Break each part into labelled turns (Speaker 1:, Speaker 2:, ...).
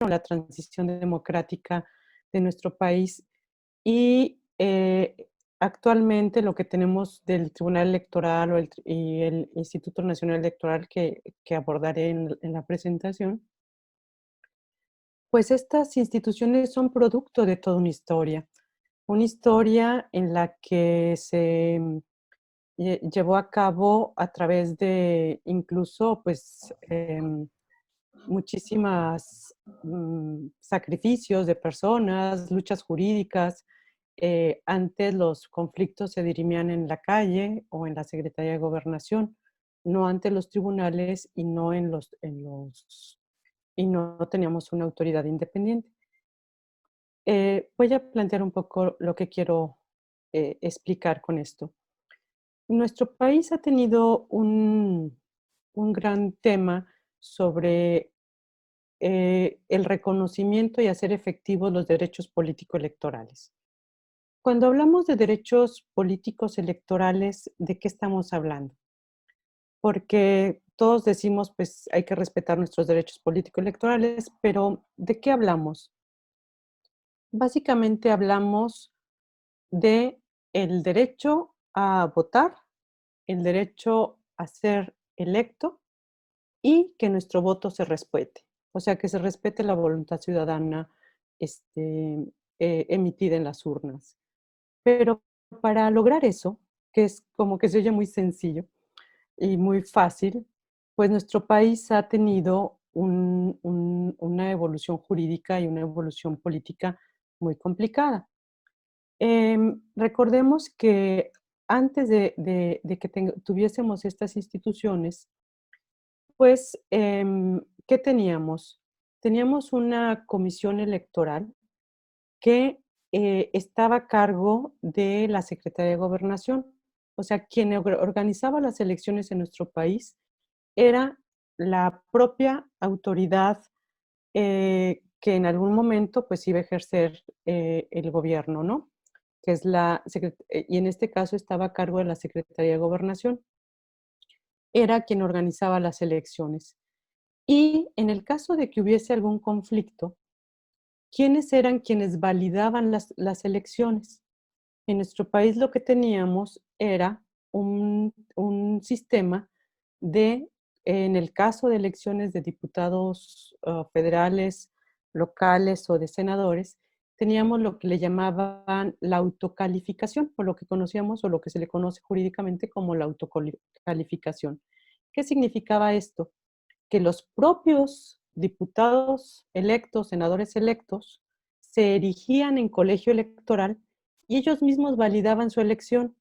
Speaker 1: la transición democrática de nuestro país y actualmente lo que tenemos del Tribunal Electoral y el Instituto Nacional Electoral que abordaré en la presentación, pues estas instituciones son producto de toda una historia en la que se llevó a cabo a través de incluso pues muchísimas sacrificios de personas, luchas jurídicas. Antes los conflictos se dirimían en la calle o en la Secretaría de Gobernación, no ante los tribunales y no y no teníamos una autoridad independiente. Voy a plantear un poco lo que quiero explicar con esto. Nuestro país ha tenido un gran tema sobre el reconocimiento y hacer efectivos los derechos político-electorales. Cuando hablamos de derechos políticos electorales, ¿de qué estamos hablando? Porque todos decimos, pues hay que respetar nuestros derechos político-electorales, pero ¿de qué hablamos? Básicamente hablamos de el derecho a votar, el derecho a ser electo y que nuestro voto se respete. O sea, que se respete la voluntad ciudadana este, emitida en las urnas. Pero para lograr eso, que es como que se oye muy sencillo y muy fácil, pues nuestro país ha tenido una evolución jurídica y una evolución política muy complicada. Recordemos que antes de que tuviésemos estas instituciones, pues, ¿qué teníamos? Teníamos una comisión electoral que estaba a cargo de la Secretaría de Gobernación. O sea, quien organizaba las elecciones en nuestro país era la propia autoridad que en algún momento pues iba a ejercer el gobierno, ¿no? Que es y en este caso estaba a cargo de la Secretaría de Gobernación. Era quien organizaba las elecciones. Y en el caso de que hubiese algún conflicto, ¿quiénes eran quienes validaban las elecciones? En nuestro país lo que teníamos era un sistema de, en el caso de elecciones de diputados federales, locales o de senadores, teníamos lo que le llamaban la autocalificación, o lo que conocíamos o lo que se le conoce jurídicamente como la autocalificación. ¿Qué significaba esto? Que los propios diputados electos, senadores electos, se erigían en colegio electoral y ellos mismos validaban su elección.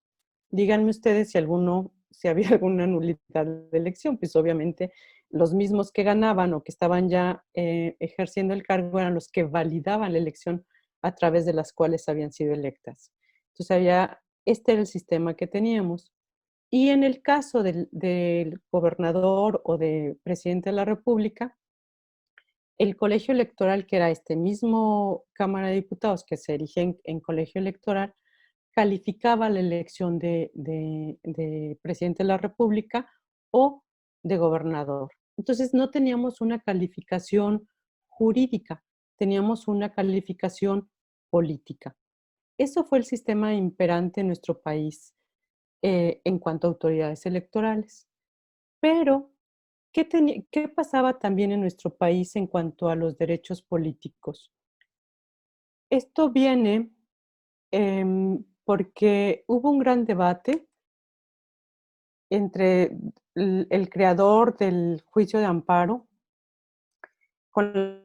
Speaker 1: Díganme ustedes si había alguna nulidad de elección, pues obviamente los mismos que ganaban o que estaban ya ejerciendo el cargo eran los que validaban la elección a través de las cuales habían sido electas. Entonces este era el sistema que teníamos. Y en el caso del gobernador o del presidente de la República, el colegio electoral, que era este mismo Cámara de Diputados que se erige en colegio electoral, calificaba la elección de presidente de la República o de gobernador. Entonces no teníamos una calificación jurídica, teníamos una calificación política. Eso fue el sistema imperante en nuestro país en cuanto a autoridades electorales. Pero, ¿qué pasaba también en nuestro país en cuanto a los derechos políticos? Esto viene porque hubo un gran debate entre el creador del juicio de amparo con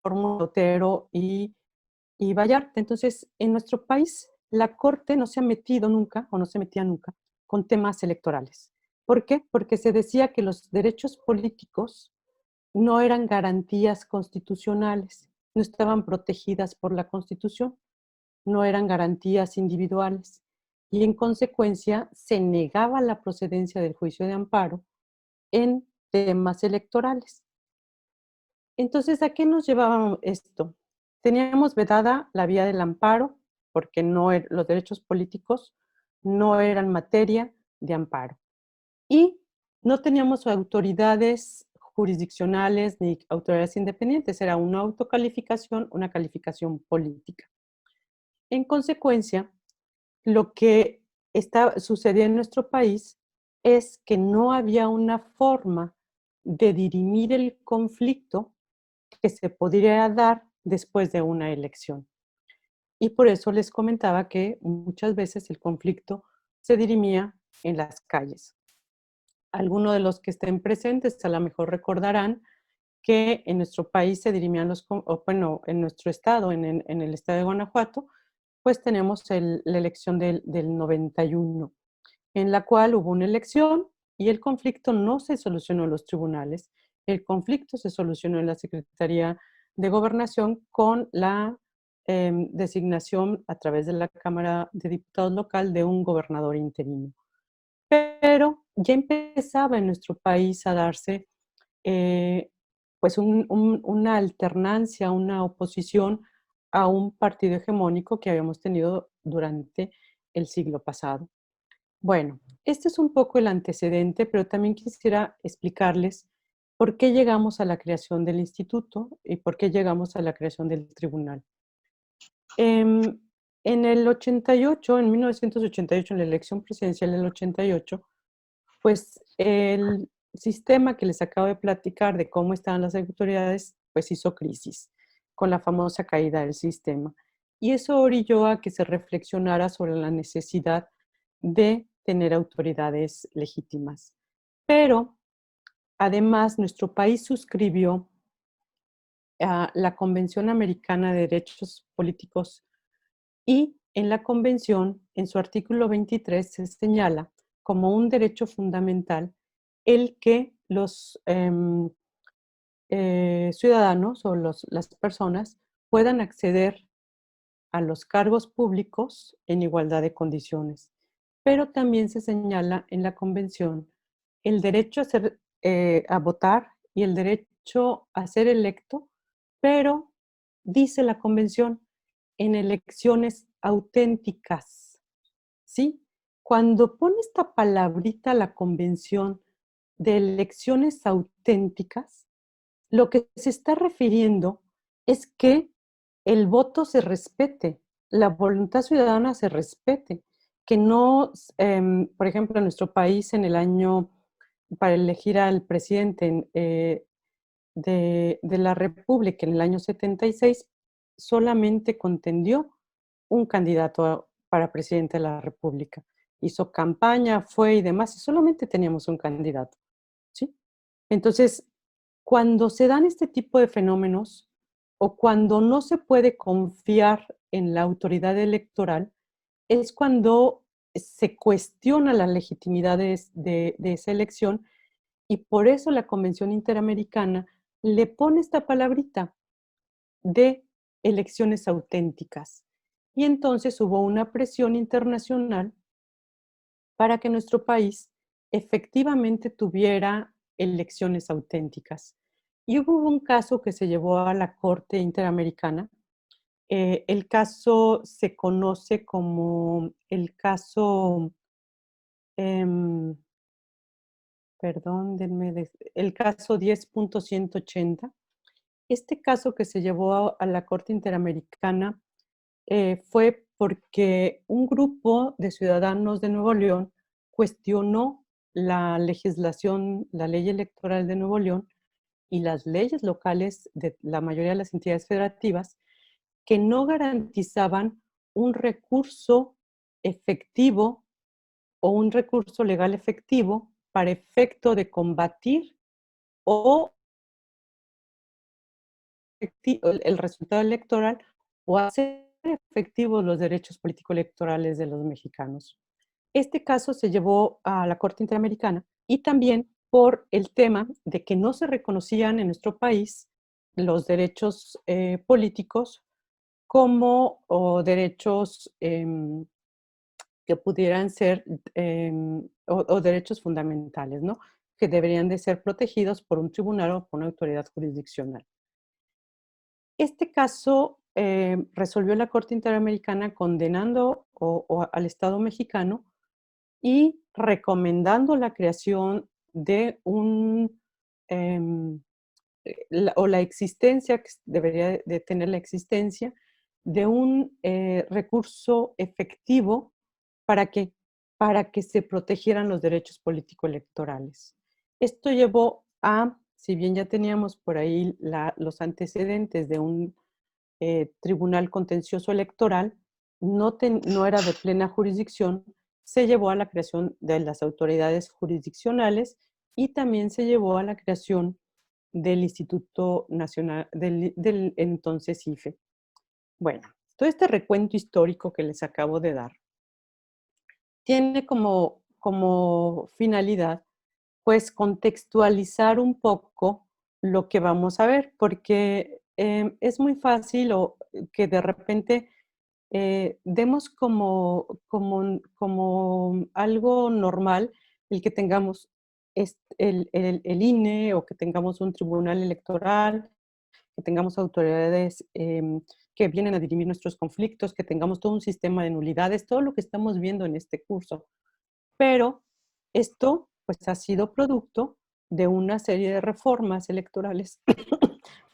Speaker 1: Otero y Vallarta. Entonces, en nuestro país, la Corte no se ha metido nunca, o no se metía nunca, con temas electorales. ¿Por qué? Porque se decía que los derechos políticos no eran garantías constitucionales, no estaban protegidas por la Constitución, no eran garantías individuales. Y en consecuencia, se negaba la procedencia del juicio de amparo en temas electorales. Entonces, ¿a qué nos llevaba esto? Teníamos vedada la vía del amparo, porque los derechos políticos no eran materia de amparo. Y no teníamos autoridades jurisdiccionales ni autoridades independientes, era una autocalificación, una calificación política. En consecuencia, lo que sucedía en nuestro país es que no había una forma de dirimir el conflicto que se podría dar después de una elección. Y por eso les comentaba que muchas veces el conflicto se dirimía en las calles. Algunos de los que estén presentes a lo mejor recordarán que en nuestro país se dirimían bueno, en nuestro estado, en el estado de Guanajuato, pues tenemos la elección del 91, en la cual hubo una elección y el conflicto no se solucionó en los tribunales, el conflicto se solucionó en la Secretaría de Gobernación con la designación a través de la Cámara de Diputados local de un gobernador interino. Pero ya empezaba en nuestro país a darse pues una alternancia, una oposición a un partido hegemónico que habíamos tenido durante el siglo pasado. Bueno, este es un poco el antecedente, pero también quisiera explicarles por qué llegamos a la creación del instituto y por qué llegamos a la creación del tribunal. Em, en el 88, en 1988, en la elección presidencial del 88, pues el sistema que les acabo de platicar de cómo estaban las autoridades, pues hizo crisis con la famosa caída del sistema. Y eso orilló a que se reflexionara sobre la necesidad de tener autoridades legítimas. Pero además nuestro país suscribió a la Convención Americana de Derechos Políticos y en la convención, en su artículo 23, se señala como un derecho fundamental el que los ciudadanos o las personas puedan acceder a los cargos públicos en igualdad de condiciones. Pero también se señala en la convención el derecho a votar y el derecho a ser electo, pero dice la convención en elecciones auténticas, ¿sí? Cuando pone esta palabrita la convención de elecciones auténticas, lo que se está refiriendo es que el voto se respete, la voluntad ciudadana se respete, que no, por ejemplo, en nuestro país en el año, para elegir al presidente de la República en el año 76, solamente contendió un candidato para presidente de la República. Hizo campaña, fue y demás, y solamente teníamos un candidato, ¿sí? Entonces, cuando se dan este tipo de fenómenos o cuando no se puede confiar en la autoridad electoral, es cuando se cuestiona la legitimidad de esa elección y por eso la Convención Interamericana le pone esta palabrita de elecciones auténticas. Y entonces hubo una presión internacional para que nuestro país efectivamente tuviera elecciones auténticas. Y hubo un caso que se llevó a la Corte Interamericana. El caso se conoce como el caso, em, perdón, el caso 10.180. Este caso que se llevó a la Corte Interamericana fue porque un grupo de ciudadanos de Nuevo León cuestionó la legislación, la ley electoral de Nuevo León y las leyes locales de la mayoría de las entidades federativas que no garantizaban un recurso efectivo o un recurso legal efectivo para efecto de combatir o el resultado electoral o hacer efectivos los derechos político-electorales de los mexicanos. Este caso se llevó a la Corte Interamericana y también por el tema de que no se reconocían en nuestro país los derechos políticos como derechos que pudieran ser o derechos fundamentales, ¿no? Que deberían de ser protegidos por un tribunal o por una autoridad jurisdiccional. Este caso resolvió la Corte Interamericana condenando al Estado mexicano y recomendando la creación de un la existencia, que debería de tener la existencia de un recurso efectivo para que, para que se protegieran los derechos político-electorales. Esto llevó a, si bien ya teníamos por ahí los antecedentes de un tribunal contencioso electoral, no era de plena jurisdicción, se llevó a la creación de las autoridades jurisdiccionales y también se llevó a la creación del Instituto Nacional, del entonces IFE. Bueno, todo este recuento histórico que les acabo de dar tiene como finalidad, pues, contextualizar un poco lo que vamos a ver, porque es muy fácil que de repente demos como algo normal el que tengamos el INE o que tengamos un tribunal electoral, que tengamos autoridades que vienen a dirimir nuestros conflictos, que tengamos todo un sistema de nulidades, todo lo que estamos viendo en este curso. Pero esto pues ha sido producto de una serie de reformas electorales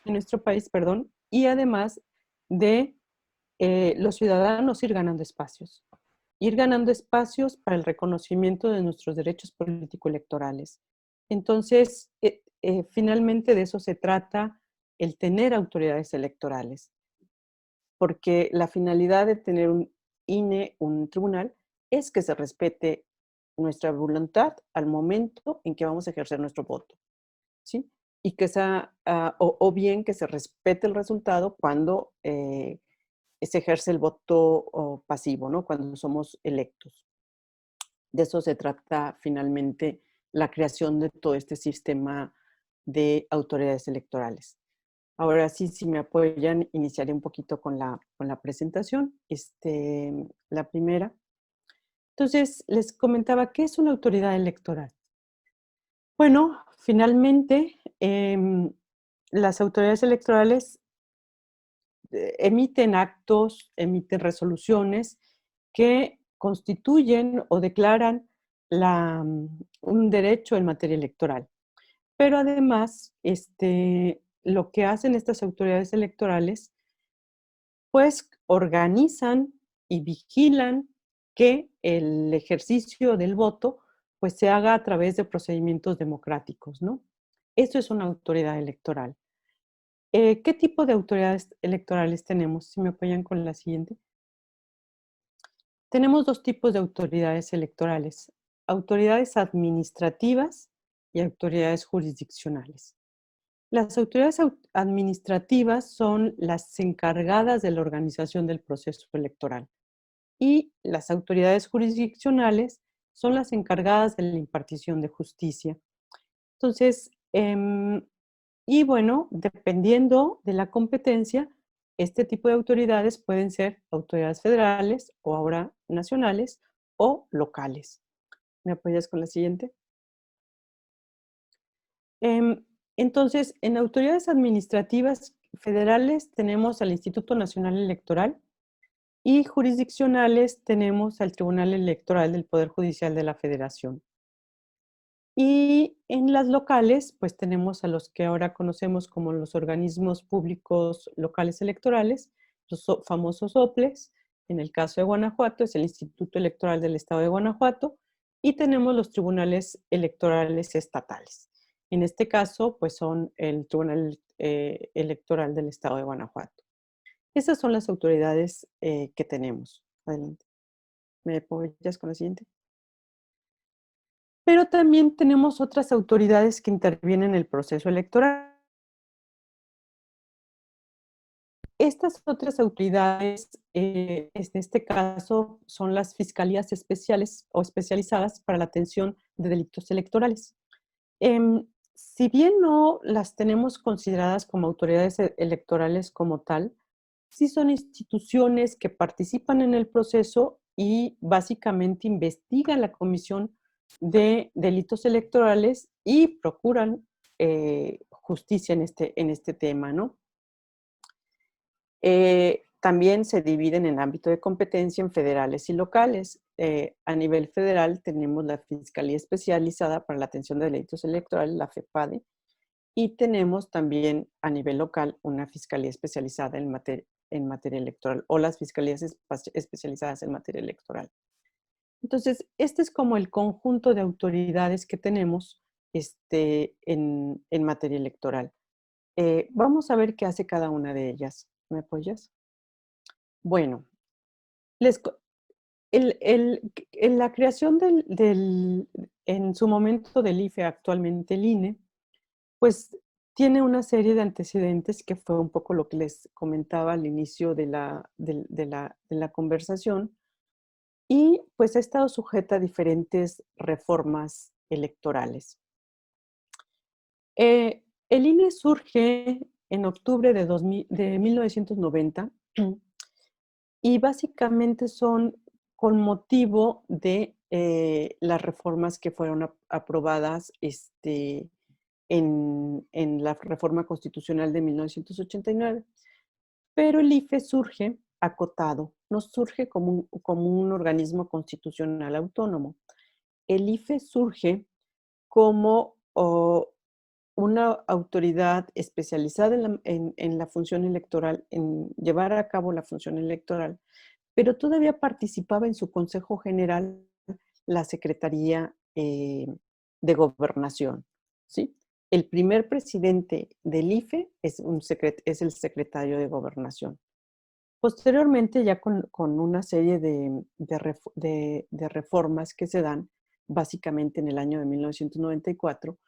Speaker 1: en nuestro país, perdón, y además de los ciudadanos ir ganando espacios para el reconocimiento de nuestros derechos político-electorales. Entonces, finalmente de eso se trata el tener autoridades electorales, porque la finalidad de tener un INE, un tribunal, es que se respete nuestra voluntad al momento en que vamos a ejercer nuestro voto, ¿sí? Y que o bien que se respete el resultado cuando se ejerce el voto pasivo, ¿no? Cuando somos electos. De eso se trata finalmente la creación de todo este sistema de autoridades electorales. Ahora sí, si me apoyan, iniciaré un poquito con la presentación. La primera. Entonces, les comentaba, ¿qué es una autoridad electoral? Bueno, finalmente, las autoridades electorales emiten actos, emiten resoluciones que constituyen o declaran un derecho en materia electoral. Pero además, lo que hacen estas autoridades electorales, pues organizan y vigilan que el ejercicio del voto pues se haga a través de procedimientos democráticos, ¿no? Eso es una autoridad electoral. ¿Qué tipo de autoridades electorales tenemos? Si me apoyan con la siguiente. Tenemos dos tipos de autoridades electorales, autoridades administrativas y autoridades jurisdiccionales. Las autoridades administrativas son las encargadas de la organización del proceso electoral y las autoridades jurisdiccionales son las encargadas de la impartición de justicia. Entonces, y bueno, dependiendo de la competencia, este tipo de autoridades pueden ser autoridades federales o ahora nacionales o locales. ¿Me apoyas con la siguiente? Entonces, en autoridades administrativas federales tenemos al Instituto Nacional Electoral y jurisdiccionales tenemos al Tribunal Electoral del Poder Judicial de la Federación. Y en las locales, pues tenemos a los que ahora conocemos como los organismos públicos locales electorales, los famosos OPLES. En el caso de Guanajuato es el Instituto Electoral del Estado de Guanajuato y tenemos los tribunales electorales estatales. En este caso, pues son el Tribunal Electoral del Estado de Guanajuato. Esas son las autoridades que tenemos. Adelante. ¿Me apoyas con la siguiente? Pero también tenemos otras autoridades que intervienen en el proceso electoral. Estas otras autoridades, en este caso, son las fiscalías especiales o especializadas para la atención de delitos electorales. Si bien no las tenemos consideradas como autoridades electorales como tal, sí son instituciones que participan en el proceso y básicamente investigan la comisión de delitos electorales y procuran justicia en este tema, ¿no? También se dividen en ámbito de competencia en federales y locales. A nivel federal tenemos la Fiscalía Especializada para la Atención de Delitos Electorales, la FEPADE, y tenemos también a nivel local una fiscalía especializada en materia electoral o las fiscalías especializadas en materia electoral. Entonces, este es como el conjunto de autoridades que tenemos en materia electoral. Vamos a ver qué hace cada una de ellas. ¿Me apoyas? Bueno, les, co- en la creación en su momento del IFE, actualmente el INE, pues tiene una serie de antecedentes que fue un poco lo que les comentaba al inicio de la conversación, y pues ha estado sujeta a diferentes reformas electorales. El INE surge en octubre de 1990 y básicamente son con motivo de las reformas que fueron aprobadas en la reforma constitucional de 1989. Pero el IFE surge acotado, no surge como un organismo constitucional autónomo. El IFE surge como una autoridad especializada en la función electoral, en llevar a cabo la función electoral, pero todavía participaba en su Consejo General la Secretaría de Gobernación, ¿sí? El primer presidente del IFE es el secretario de Gobernación. Posteriormente, ya con una serie de reformas que se dan, básicamente en el año de 1994,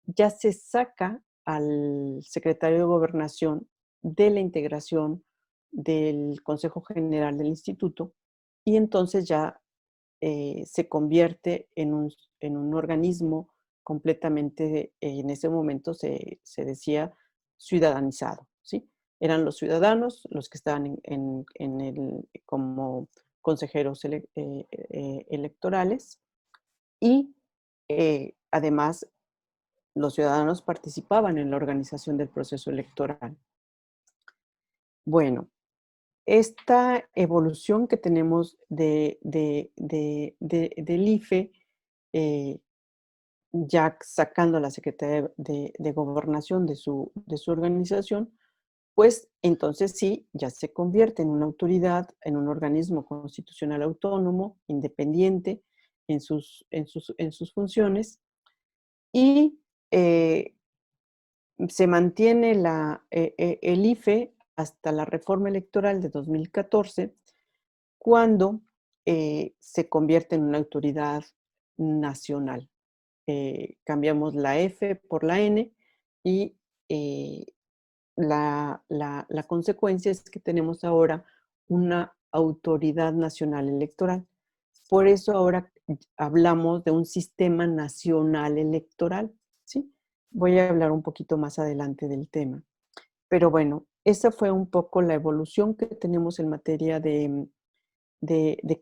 Speaker 1: ya se saca al secretario de Gobernación de la integración del Consejo General del Instituto y entonces ya se convierte en un organismo completamente, en ese momento se decía ciudadanizado, ¿sí? Eran los ciudadanos los que estaban como consejeros electorales y además los ciudadanos participaban en la organización del proceso electoral. Bueno, esta evolución que tenemos del IFE, eh, ya sacando a la Secretaría de Gobernación de su organización, pues entonces sí, ya se convierte en una autoridad, en un organismo constitucional autónomo, independiente en sus funciones, y se mantiene el IFE hasta la reforma electoral de 2014, cuando se convierte en una autoridad nacional. Cambiamos la F por la N y eh, la consecuencia es que tenemos ahora una autoridad nacional electoral. Por eso ahora hablamos de un sistema nacional electoral, ¿sí? Voy a hablar un poquito más adelante del tema. Pero bueno, esa fue un poco la evolución que tenemos en materia de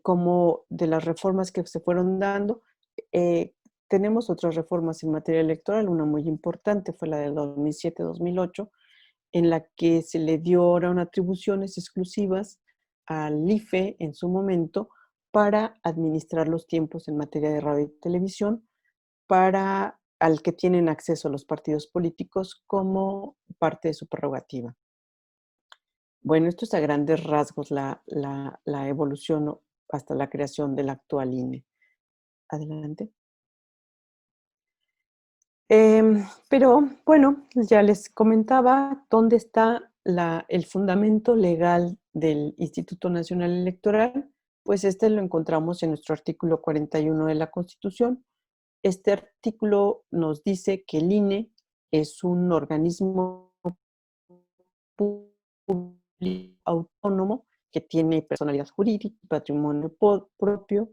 Speaker 1: cómo, de las reformas que se fueron dando. Eh, Tenemos otras reformas en materia electoral, una muy importante fue la del 2007-2008, en la que se le dio ahora unas atribuciones exclusivas al IFE en su momento para administrar los tiempos en materia de radio y televisión para al que tienen acceso los partidos políticos como parte de su prerrogativa. Bueno, esto es a grandes rasgos la evolución hasta la creación del actual INE. Adelante. Pero bueno, ya les comentaba dónde está el fundamento legal del Instituto Nacional Electoral. Pues este lo encontramos en nuestro artículo 41 de la Constitución. Este artículo nos dice que el INE es un organismo público autónomo que tiene personalidad jurídica, patrimonio propio,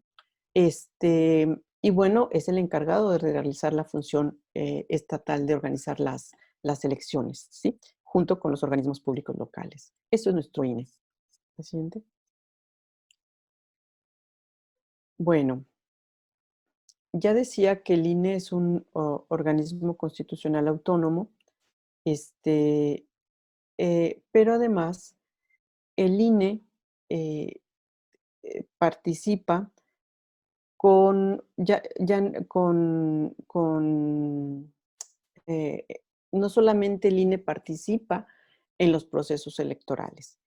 Speaker 1: y bueno, es el encargado de realizar la función estatal de organizar las elecciones, ¿sí? Junto con los organismos públicos locales. Eso es nuestro INE. ¿La siguiente? Bueno, ya decía que el INE es un organismo constitucional autónomo, este, pero además el INE eh, participa con, ya, ya con eh, no solamente el INE participa en los procesos electorales,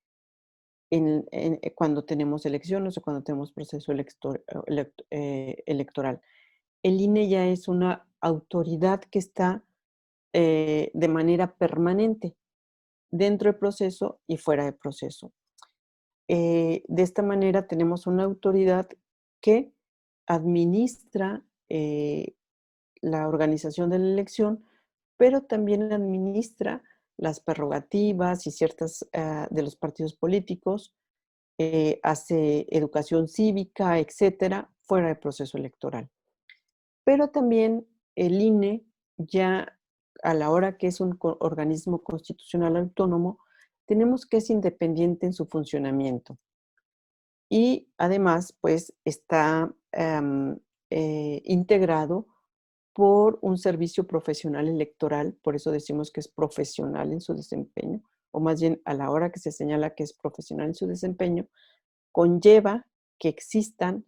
Speaker 1: cuando tenemos elecciones o cuando tenemos proceso electoral. El INE ya es una autoridad que está de manera permanente dentro del proceso y fuera del proceso. De esta manera tenemos una autoridad que administra la organización de la elección, pero también administra las prerrogativas y ciertas de los partidos políticos, hace educación cívica, etcétera, fuera del proceso electoral. Pero también el INE ya a la hora que es un organismo constitucional autónomo, tenemos que es independiente en su funcionamiento. Y además, pues está integrado por un servicio profesional electoral, por eso decimos que es profesional en su desempeño, o más bien a la hora que se señala que es profesional en su desempeño, conlleva que existan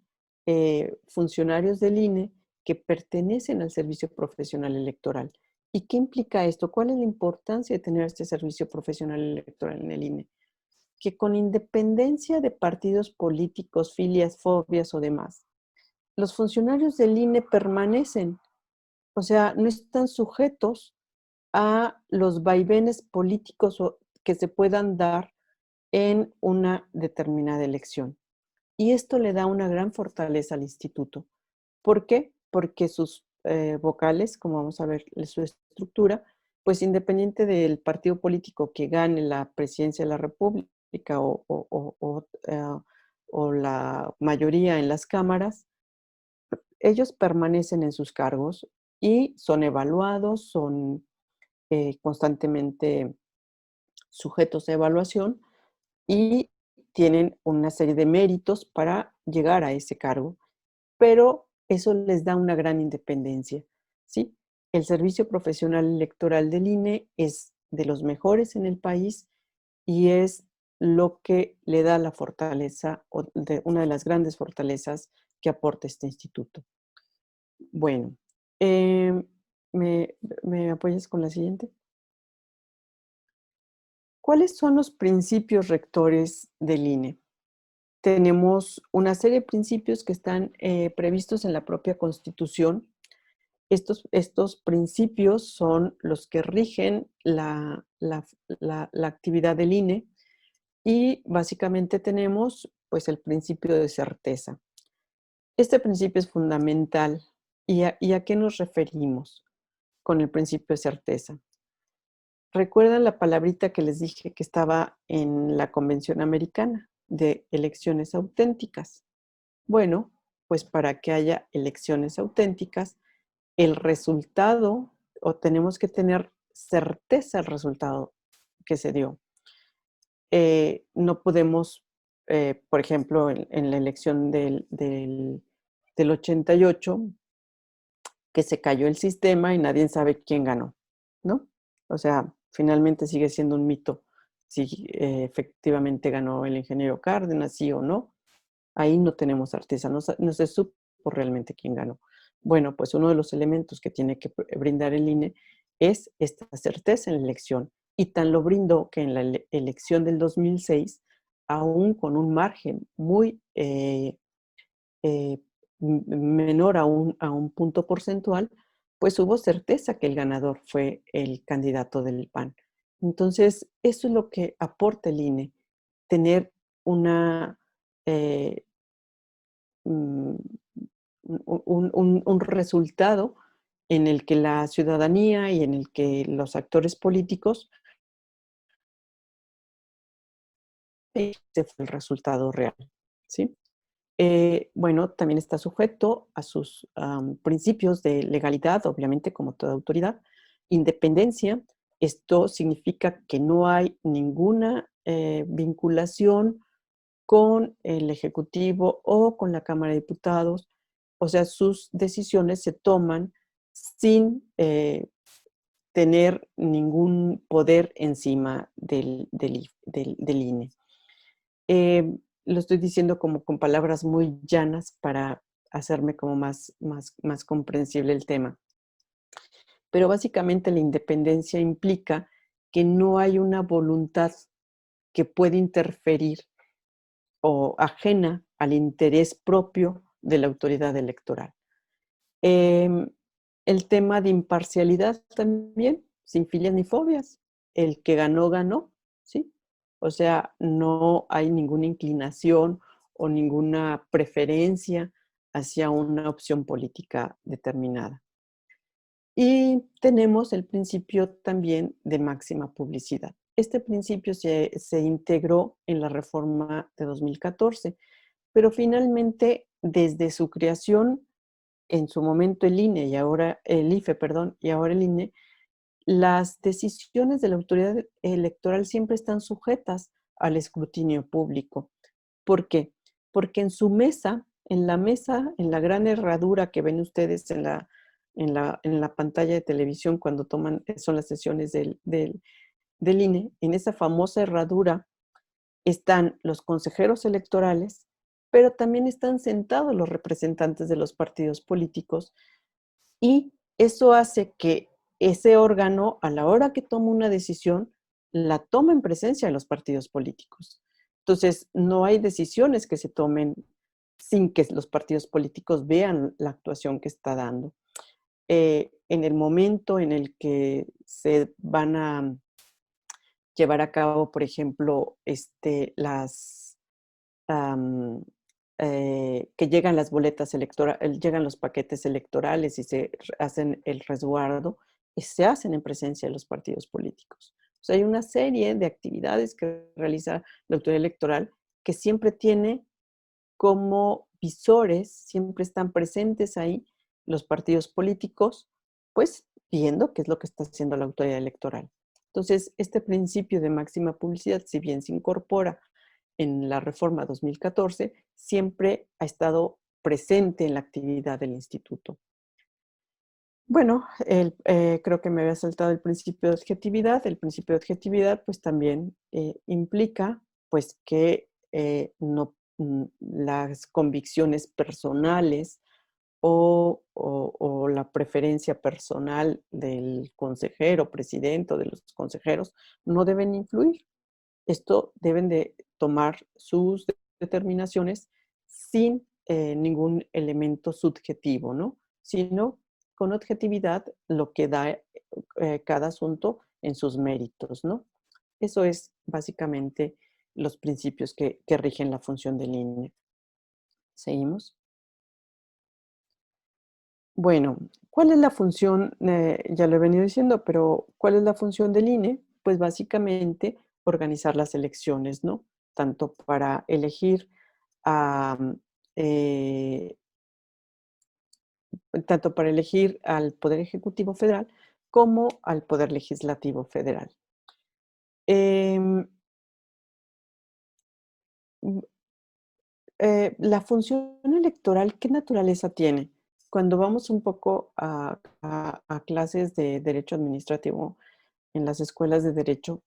Speaker 1: funcionarios del INE que pertenecen al servicio profesional electoral. ¿Y qué implica esto? ¿Cuál es la importancia de tener este servicio profesional electoral en el INE? Que con independencia de partidos políticos, filias, fobias o demás, los funcionarios del INE permanecen, o sea, no están sujetos a los vaivenes políticos que se puedan dar en una determinada elección. Y esto le da una gran fortaleza al instituto. ¿Por qué? Porque sus vocales, como vamos a ver su estructura, pues independiente del partido político que gane la presidencia de la República o la mayoría en las cámaras, ellos permanecen en sus cargos y son evaluados, son constantemente sujetos a evaluación y tienen una serie de méritos para llegar a ese cargo, pero eso les da una gran independencia, ¿sí? El servicio profesional electoral del INE es de los mejores en el país y es lo que le da la fortaleza, una de las grandes fortalezas que aporta este instituto. Bueno, ¿me, me apoyas con la siguiente? ¿Cuáles son los principios rectores del INE? Tenemos una serie de principios que están previstos en la propia Constitución. Estos principios son los que rigen la actividad del INE y básicamente tenemos pues el principio de certeza. Este principio es fundamental. ¿Y a qué nos referimos con el principio de certeza? ¿Recuerdan la palabrita que les dije que estaba en la Convención Americana de elecciones auténticas? Bueno, pues para que haya elecciones auténticas, el resultado, o tenemos que tener certeza del resultado que se dio. No podemos, por ejemplo, en la elección del 88, que se cayó el sistema y nadie sabe quién ganó, ¿no? O sea, finalmente sigue siendo un mito si efectivamente ganó el ingeniero Cárdenas, sí o no. Ahí no tenemos certeza, no se supo realmente quién ganó. Bueno, pues uno de los elementos que tiene que brindar el INE es esta certeza en la elección. Y tan lo brindó que en la elección del 2006, aún con un margen muy eh, menor a un punto porcentual, pues hubo certeza que el ganador fue el candidato del PAN. Entonces, eso es lo que aporta el INE, tener una, eh, mm, un resultado en el que la ciudadanía y en el que los actores políticos, ese fue el resultado real, ¿sí? Bueno, también está sujeto a sus principios de legalidad, obviamente, como toda autoridad, independencia. Esto significa que no hay ninguna vinculación con el Ejecutivo o con la Cámara de Diputados. O sea, sus decisiones se toman sin tener ningún poder encima del INE. Lo estoy diciendo como con palabras muy llanas para hacerme como más comprensible el tema. Pero básicamente la independencia implica que no hay una voluntad que puede interferir o ajena al interés propio de la autoridad electoral. Em, el tema de imparcialidad también, sin filias ni fobias. El que ganó, ganó, ¿sí? O sea, no hay ninguna inclinación o ninguna preferencia hacia una opción política determinada. Y tenemos el principio también de máxima publicidad. Este principio se integró en la reforma de 2014, pero finalmente desde su creación, en su momento el INE y ahora el IFE, perdón, y ahora el INE, las decisiones de la autoridad electoral siempre están sujetas al escrutinio público. ¿Por qué? Porque en su mesa, en la mesa, en la gran herradura que ven ustedes en la pantalla de televisión cuando son las sesiones del INE, en esa famosa herradura están los consejeros electorales, pero también están sentados los representantes de los partidos políticos y eso hace que ese órgano, a la hora que toma una decisión, la toma en presencia de los partidos políticos. Entonces, no hay decisiones que se tomen sin que los partidos políticos vean la actuación que está dando. En el momento en el que se van a llevar a cabo, por ejemplo, am, que llegan las boletas electorales, llegan los paquetes electorales y hacen el resguardo, y se hacen en presencia de los partidos políticos. O sea, hay una serie de actividades que realiza la autoridad electoral que siempre tiene como visores, siempre están presentes ahí los partidos políticos, pues viendo qué es lo que está haciendo la autoridad electoral. Entonces, este principio de máxima publicidad, si bien se incorpora en la reforma 2014, siempre ha estado presente en la actividad del instituto. Bueno, creo que me había saltado el principio de objetividad. El principio de objetividad, pues también implica, pues que las convicciones personales o la preferencia personal del consejero, presidente o de los consejeros no deben influir. Esto deben de tomar sus determinaciones sin ningún elemento subjetivo, ¿no? Sino con objetividad lo que da cada asunto en sus méritos, ¿no? Eso es básicamente los principios que rigen la función del INE. ¿Seguimos? Bueno, ¿cuál es la función? Ya lo he venido diciendo, pero ¿cuál es la función del INE? Pues básicamente organizar las elecciones, ¿no? Tanto para elegir a, eh, tanto para elegir al Poder Ejecutivo Federal como al Poder Legislativo Federal. Em, mm, la función electoral, ¿qué naturaleza tiene? Cuando vamos un poco a clases de derecho administrativo en las escuelas de derecho,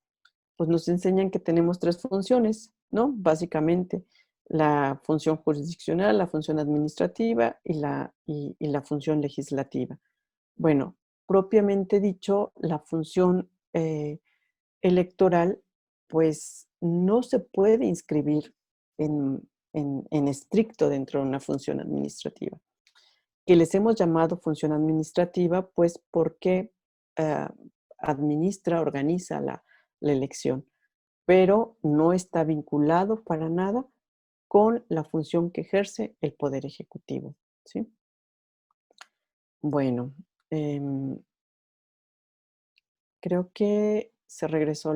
Speaker 1: pues nos enseñan que tenemos tres funciones, ¿no? Básicamente, la función jurisdiccional, la función administrativa y la función legislativa. Bueno, propiamente dicho, la función electoral, pues no se puede inscribir en estricto dentro de una función administrativa, que les hemos llamado función administrativa, pues porque eh, administra, organiza la elección, pero no está vinculado para nada con la función que ejerce el Poder Ejecutivo, ¿sí? Bueno, creo que se regresó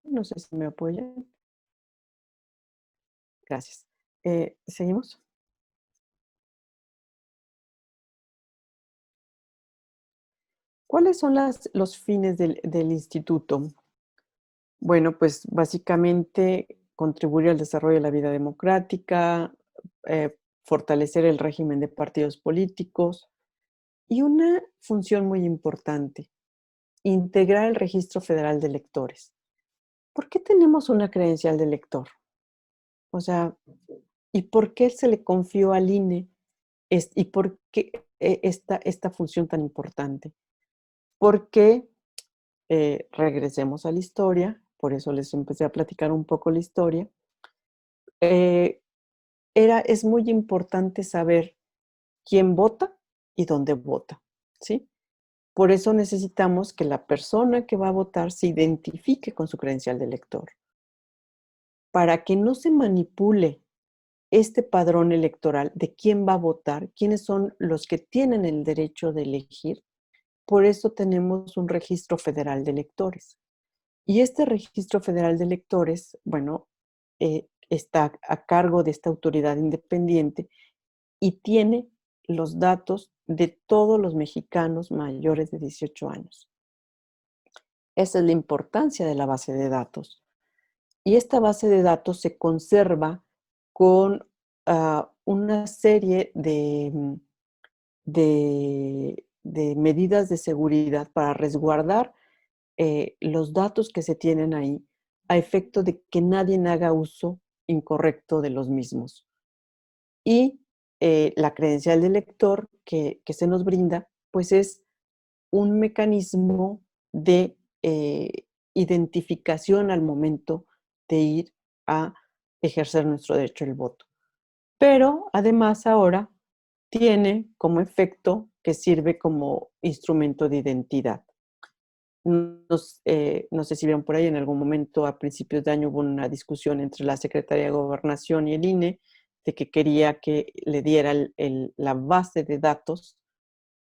Speaker 1: no sé si me apoyan. Gracias. ¿Seguimos? ¿Cuáles son los fines del instituto? Bueno, pues básicamente contribuir al desarrollo de la vida democrática, fortalecer el régimen de partidos políticos y una función muy importante, integrar el registro federal de electores. ¿Por qué tenemos una credencial de elector? O sea, ¿y por qué se le confió al INE ¿Y por qué esta función tan importante? Porque, regresemos a la historia, por eso les empecé a platicar un poco la historia, eh, es muy importante saber quién vota y dónde vota, ¿sí? Por eso necesitamos que la persona que va a votar se identifique con su credencial de elector, para que no se manipule este padrón electoral de quién va a votar, quiénes son los que tienen el derecho de elegir. Por eso tenemos un registro federal de electores. Y este registro federal de electores, bueno, está a cargo de esta autoridad independiente y tiene los datos de todos los mexicanos mayores de 18 años. Esa es la importancia de la base de datos. Y esta base de datos se conserva con una serie de medidas de seguridad para resguardar los datos que se tienen ahí a efecto de que nadie haga uso incorrecto de los mismos. Y la credencial de lector que se nos brinda, pues es un mecanismo de identificación al momento de ir a ejercer nuestro derecho al voto. Pero además ahora tiene como efecto que sirve como instrumento de identidad. No sé si vieron por ahí, en algún momento a principios de año hubo una discusión entre la Secretaría de Gobernación y el INE de que quería que le diera la base de datos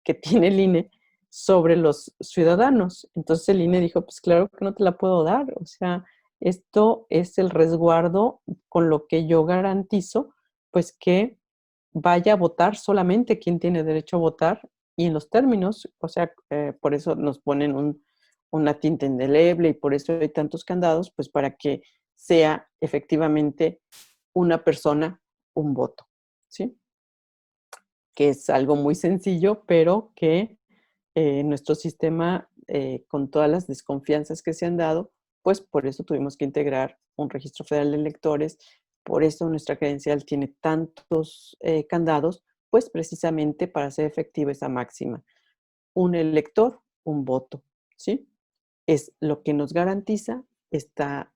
Speaker 1: que tiene el INE sobre los ciudadanos. Entonces el INE dijo, pues claro que no te la puedo dar. O sea, esto es el resguardo con lo que yo garantizo, pues que vaya a votar solamente quien tiene derecho a votar y en los términos, o sea, por eso nos ponen una tinta indeleble y por eso hay tantos candados, pues para que sea efectivamente una persona, un voto, ¿sí? Que es algo muy sencillo, pero que nuestro sistema, con todas las desconfianzas que se han dado, pues por eso tuvimos que integrar un registro federal de electores, por eso nuestra credencial tiene tantos candados, pues precisamente para hacer efectiva esa máxima. Un elector, un voto, ¿sí? Es lo que nos garantiza esta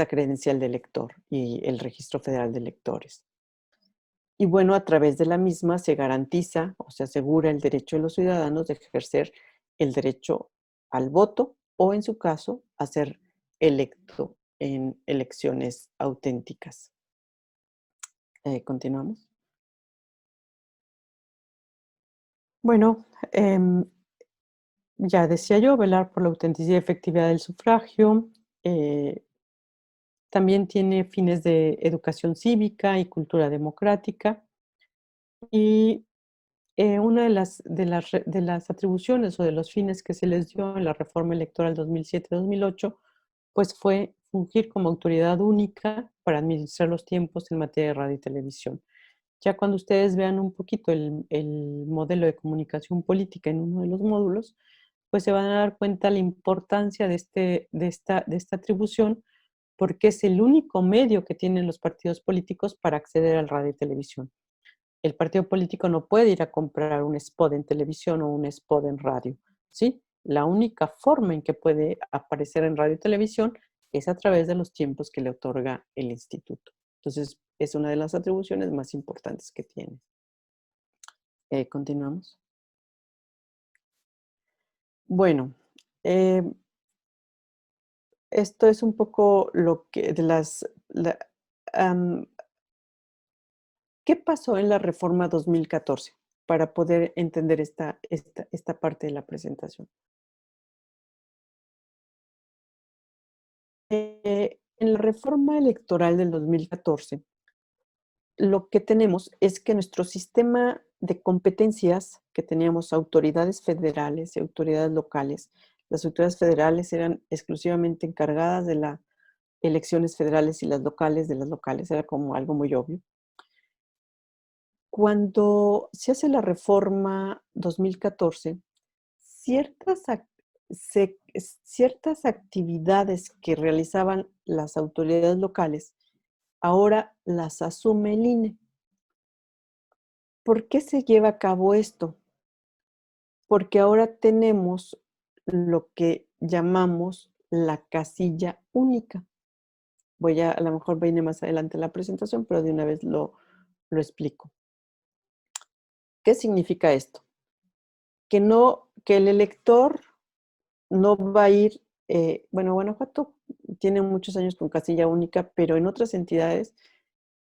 Speaker 1: credencial de elector y el registro federal de electores. Y bueno, a través de la misma se garantiza o se asegura el derecho de los ciudadanos de ejercer el derecho al voto o, en su caso, a ser electo en elecciones auténticas. Continuamos. Bueno, ya decía yo, velar por la autenticidad y efectividad del sufragio. También tiene fines de educación cívica y cultura democrática. Y una de las atribuciones o de los fines que se les dio en la reforma electoral 2007-2008, pues fue fungir como autoridad única para administrar los tiempos en materia de radio y televisión. Ya cuando ustedes vean un poquito el modelo de comunicación política en uno de los módulos, pues se van a dar cuenta la importancia de esta atribución, porque es el único medio que tienen los partidos políticos para acceder al radio y televisión. El partido político no puede ir a comprar un spot en televisión o un spot en radio, ¿sí? La única forma en que puede aparecer en radio y televisión es a través de los tiempos que le otorga el instituto. Entonces, es una de las atribuciones más importantes que tiene. Continuamos. Bueno, eh, esto es un poco lo que de ¿qué pasó en la reforma 2014 para poder entender esta parte de la presentación? En la reforma electoral del 2014, lo que tenemos es que nuestro sistema de competencias, que teníamos autoridades federales y autoridades locales, las autoridades federales eran exclusivamente encargadas de las elecciones federales y las locales de las locales, era como algo muy obvio. Cuando se hace la reforma 2014, ciertas, ciertas actividades que realizaban las autoridades locales ahora las asume el INE.
Speaker 2: ¿Por qué se lleva a cabo esto? Porque ahora tenemos lo que llamamos la casilla única. A lo mejor viene más adelante la presentación, pero de una vez lo explico. ¿Qué significa esto? Que el elector no va a ir, bueno, Guanajuato tiene muchos años con casilla única, pero en otras entidades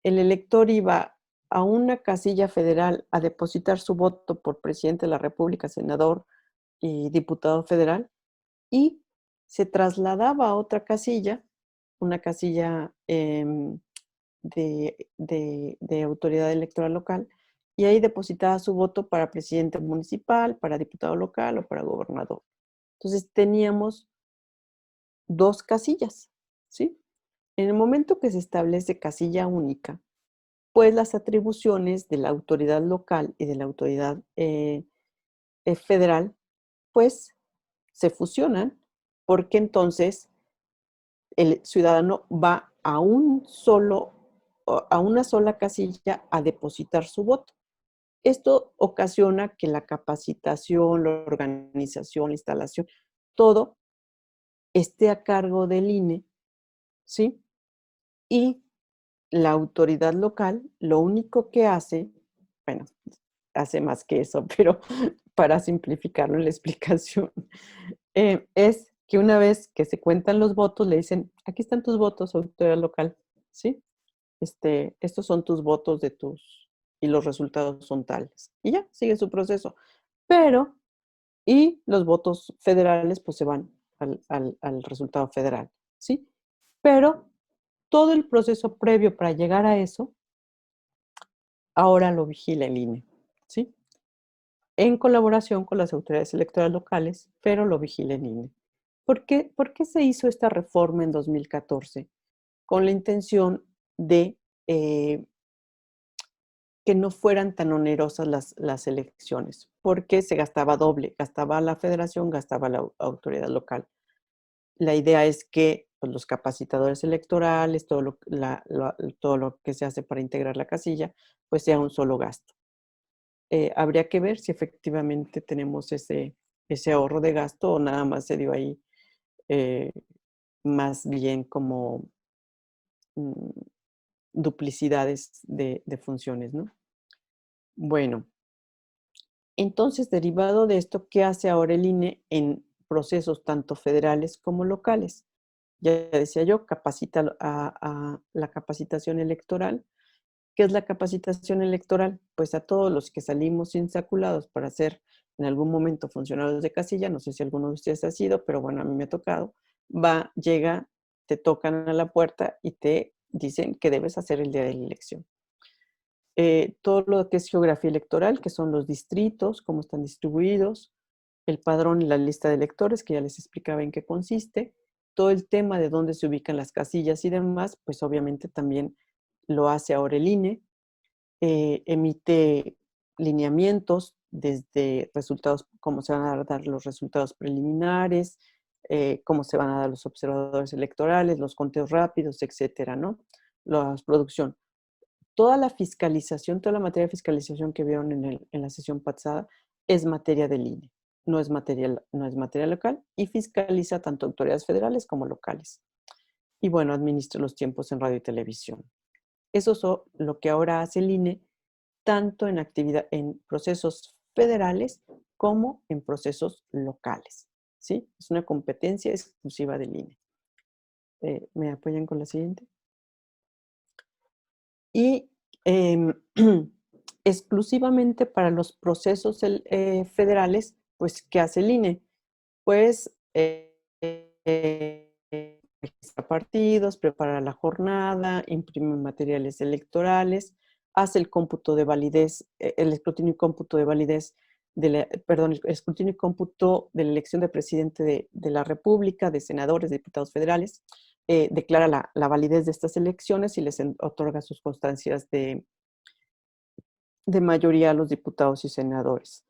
Speaker 2: el elector iba a una casilla federal a depositar su voto por presidente de la República, senador y diputado federal, y se trasladaba a otra casilla, una casilla de autoridad electoral local, y ahí depositaba su voto para presidente municipal, para diputado local o para gobernador. Entonces teníamos dos casillas, ¿sí? En el momento que se establece casilla única, pues las atribuciones de la autoridad local y de la autoridad federal, pues se fusionan, porque entonces el ciudadano va a una sola casilla a depositar su voto. Esto ocasiona que la capacitación, la organización, la instalación, todo esté a cargo del INE, ¿sí? Y la autoridad local lo único que hace, bueno, hace más que eso, pero para simplificarlo en la explicación, es que una vez que se cuentan los votos, le dicen, aquí están tus votos, autoridad local, ¿sí? Estos son tus votos y los resultados son tales. Y ya, sigue su proceso. Pero, y los votos federales, pues se van al resultado federal, ¿sí? Pero todo el proceso previo para llegar a eso, ahora lo vigila el INE, ¿sí? En colaboración con las autoridades electorales locales, pero lo vigila el INE. ¿Por qué se hizo esta reforma en 2014? Con la intención de que no fueran tan onerosas las elecciones, porque se gastaba doble, gastaba la federación, gastaba la autoridad local. La idea es que pues, los capacitadores electorales, todo lo que se hace para integrar la casilla, pues sea un solo gasto. Habría que ver si efectivamente tenemos ese ahorro de gasto o nada más se dio ahí eh, más bien como mm, duplicidades de funciones, ¿no? Bueno, entonces, derivado de esto, ¿qué hace ahora el INE en procesos tanto federales como locales? Ya decía yo, capacita a la capacitación electoral. ¿Qué es la capacitación electoral? Pues a todos los que salimos insaculados para ser en algún momento funcionarios de casilla, no sé si alguno de ustedes ha sido, pero bueno, a mí me ha tocado, llega, te tocan a la puerta y te dicen qué debes hacer el día de la elección. Todo lo que es geografía electoral, que son los distritos, cómo están distribuidos, el padrón y la lista de electores, que ya les explicaba en qué consiste, todo el tema de dónde se ubican las casillas y demás, pues obviamente también lo hace ahora el INE, emite lineamientos desde resultados, cómo se van a dar los resultados preliminares, cómo se van a dar los observadores electorales, los conteos rápidos, etcétera, ¿no? La producción. Toda la fiscalización, toda la materia de fiscalización que vieron en la sesión pasada es materia del INE, no es materia local y fiscaliza tanto autoridades federales como locales. Y bueno, administra los tiempos en radio y televisión. Eso es lo que ahora hace el INE, tanto en procesos federales como en procesos locales. ¿Sí? Es una competencia exclusiva del INE. ¿Me apoyan con la siguiente? Y exclusivamente para los procesos federales, pues, ¿qué hace el INE? Pues, registra partidos, prepara la jornada, imprime materiales electorales, hace el cómputo de validez, el escrutinio y cómputo de validez el escrutinio y cómputo de la elección de presidente de la República, de senadores, de diputados federales, declara la validez de estas elecciones y les otorga sus constancias de mayoría a los diputados y senadores.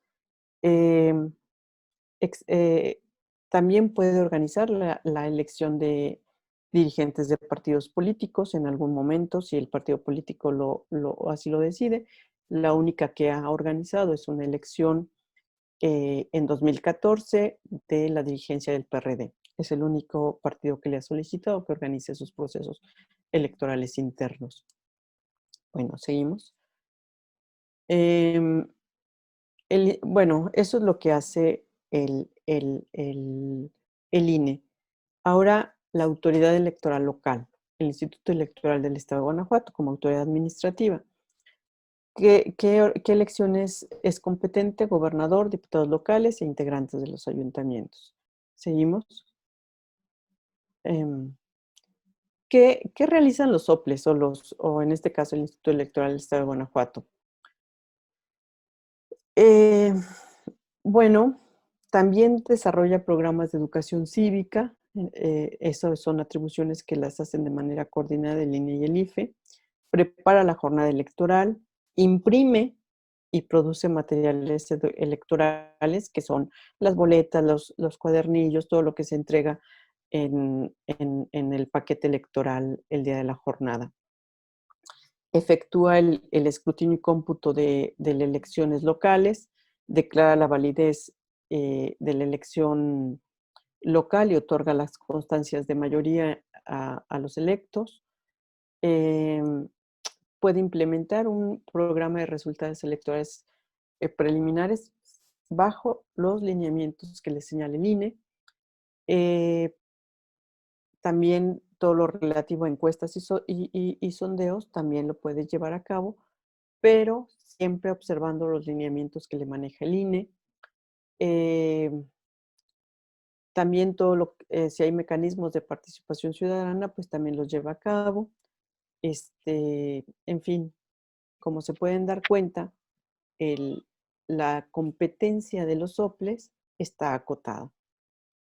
Speaker 2: Em, ex- eh, También puede organizar la elección de dirigentes de partidos políticos en algún momento, si el partido político así lo decide, la única que ha organizado es una elección en 2014 de la dirigencia del PRD. Es el único partido que le ha solicitado que organice sus procesos electorales internos. Bueno, seguimos. Bueno, eso es lo que hace el INE. Ahora, la autoridad electoral local, el Instituto Electoral del Estado de Guanajuato, como autoridad administrativa. ¿Qué elecciones es competente? Gobernador, diputados locales e integrantes de los ayuntamientos. Seguimos. ¿Qué realizan los soples o en este caso el Instituto Electoral del Estado de Guanajuato? Eh, bueno, también desarrolla programas de educación cívica. Esas son atribuciones que las hacen de manera coordinada el INE y el IFE. Prepara la jornada electoral, imprime y produce materiales electorales, que son las boletas, los cuadernillos, todo lo que se entrega en el paquete electoral el día de la jornada. Efectúa el escrutinio y cómputo de las elecciones locales, declara la validez de la elección local y otorga las constancias de mayoría a los electos. Puede implementar un programa de resultados electorales preliminares bajo los lineamientos que le señala el INE. También todo lo relativo a encuestas y sondeos también lo puede llevar a cabo, pero siempre observando los lineamientos que le maneja el INE. También si hay mecanismos de participación ciudadana, pues también los lleva a cabo. En fin, como se pueden dar cuenta, la competencia de los soples está acotada.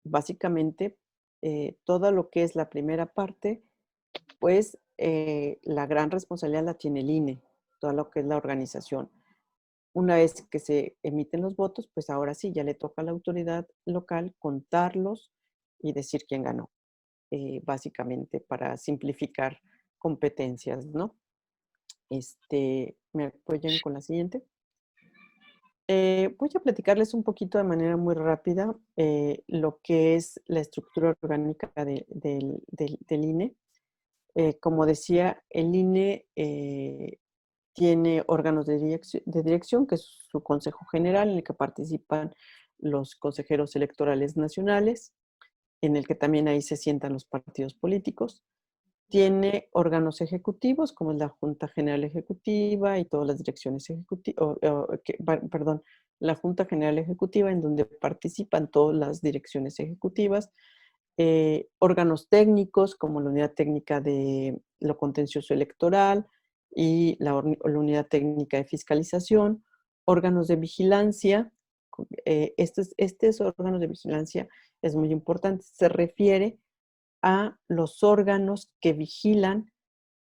Speaker 2: Básicamente, todo lo que es la primera parte, pues la gran responsabilidad la tiene el INE, todo lo que es la organización. Una vez que se emiten los votos, pues ahora sí, ya le toca a la autoridad local contarlos y decir quién ganó, básicamente para simplificar competencias, ¿no? ¿Me apoyan con la siguiente? Voy a platicarles un poquito de manera muy rápida lo que es la estructura orgánica del INE. Como decía, el INE tiene órganos de dirección, que es su Consejo General, en el que participan los consejeros electorales nacionales, en el que también ahí se sientan los partidos políticos. Tiene órganos ejecutivos, como es la Junta General Ejecutiva y todas las direcciones ejecutivas, perdón, la Junta General Ejecutiva, en donde participan todas las direcciones ejecutivas. Órganos técnicos, como la Unidad Técnica de lo Contencioso Electoral y la Unidad Técnica de Fiscalización. Órganos de vigilancia. Estos órganos de vigilancia es muy importante. Se refiere a los órganos que vigilan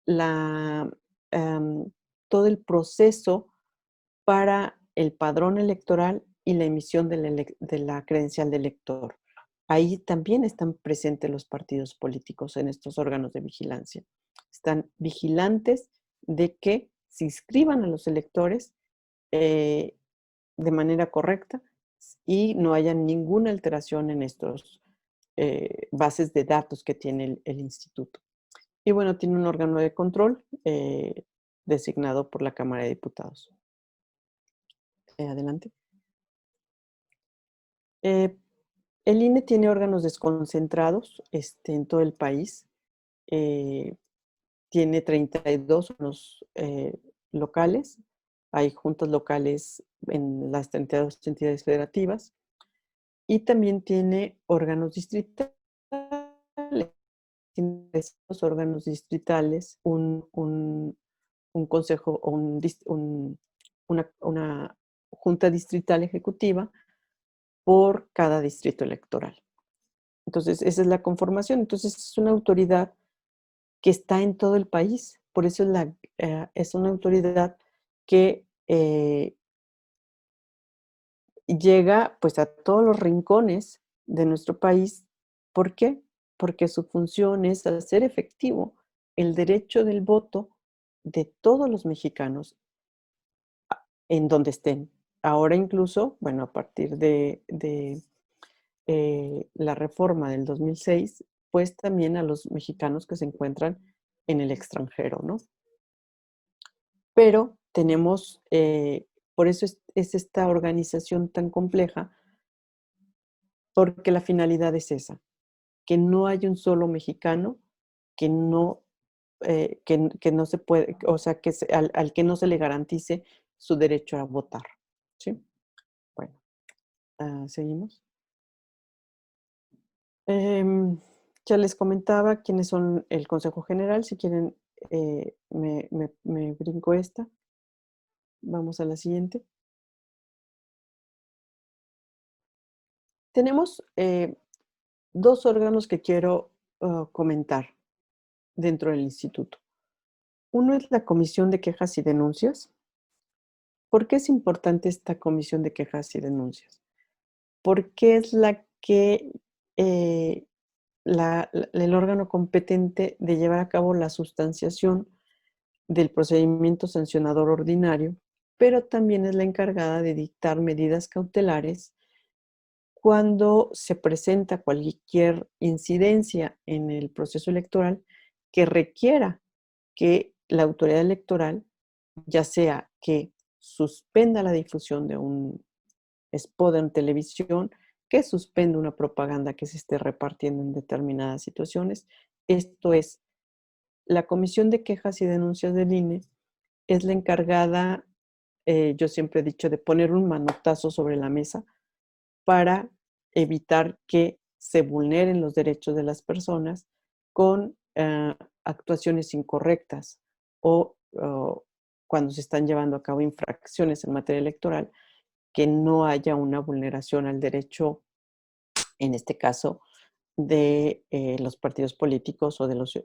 Speaker 2: la, todo el proceso para el padrón electoral y la emisión de la credencial de elector. Ahí también están presentes los partidos políticos en estos órganos de vigilancia. Están vigilantes de que se inscriban a los electores de manera correcta y no haya ninguna alteración en estos bases de datos que tiene el instituto. Y bueno, tiene un órgano de control designado por la Cámara de Diputados. Adelante. El INE tiene órganos desconcentrados en todo el país. Tiene 32 órganos locales. Hay juntas locales en las 32 entidades federativas. Y también tiene órganos distritales. Tiene los órganos distritales, un consejo o una junta distrital ejecutiva por cada distrito electoral. Entonces, esa es la conformación. Entonces, es una autoridad que está en todo el país. Por eso es una autoridad que llega pues a todos los rincones de nuestro país. ¿Por qué? Porque su función es hacer efectivo el derecho del voto de todos los mexicanos en donde estén. Ahora incluso, bueno, a partir de la reforma del 2006, pues también a los mexicanos que se encuentran en el extranjero, ¿no? Pero tenemos, por eso es esta organización tan compleja, porque la finalidad es esa, que no hay un solo mexicano que no, que no se puede, o sea, al que no se le garantice su derecho a votar, ¿sí? Bueno, seguimos. Ya les comentaba quiénes son el Consejo General. Si quieren, me brinco esta. Vamos a la siguiente. Tenemos dos órganos que quiero comentar dentro del instituto. Uno es la Comisión de Quejas y Denuncias. ¿Por qué es importante esta Comisión de Quejas y Denuncias? Porque es la que eh, el órgano competente de llevar a cabo la sustanciación del procedimiento sancionador ordinario, pero también es la encargada de dictar medidas cautelares cuando se presenta cualquier incidencia en el proceso electoral que requiera que la autoridad electoral, ya sea que suspenda la difusión de un spot en televisión, que suspenda una propaganda que se esté repartiendo en determinadas situaciones. Esto es, la Comisión de Quejas y Denuncias del INE es la encargada, yo siempre he dicho, de poner un manotazo sobre la mesa para evitar que se vulneren los derechos de las personas con actuaciones incorrectas o cuando se están llevando a cabo infracciones en materia electoral, que no haya una vulneración al derecho, en este caso, de los partidos políticos o de los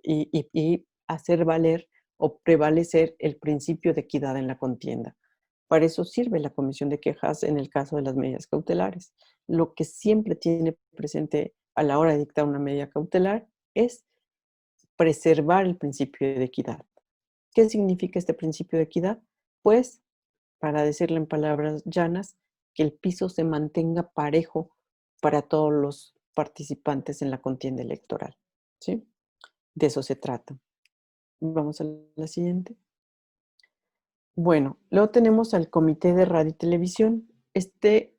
Speaker 2: y hacer valer o prevalecer el principio de equidad en la contienda. Para eso sirve la comisión de quejas en el caso de las medidas cautelares. Lo que siempre tiene presente a la hora de dictar una medida cautelar es preservar el principio de equidad. ¿Qué significa este principio de equidad? Pues, para decirlo en palabras llanas, que el piso se mantenga parejo para todos los participantes en la contienda electoral, ¿sí? De eso se trata. Vamos a la siguiente. Bueno, luego tenemos al Comité de Radio y Televisión. Este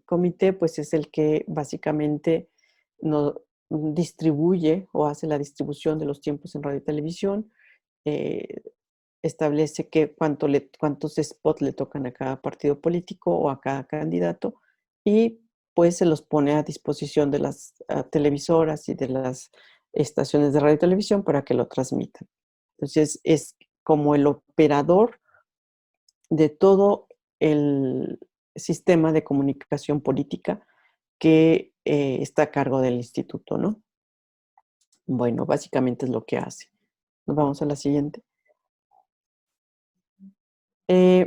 Speaker 2: comité, pues, es el que básicamente no distribuye o hace la distribución de los tiempos en radio y televisión, eh, establece cuántos spots le tocan a cada partido político o a cada candidato y pues se los pone a disposición de las televisoras y de las estaciones de radio y televisión para que lo transmitan. Entonces es como el operador de todo el sistema de comunicación política que está a cargo del instituto, ¿no? Bueno, básicamente es lo que hace. Nos vamos a la siguiente.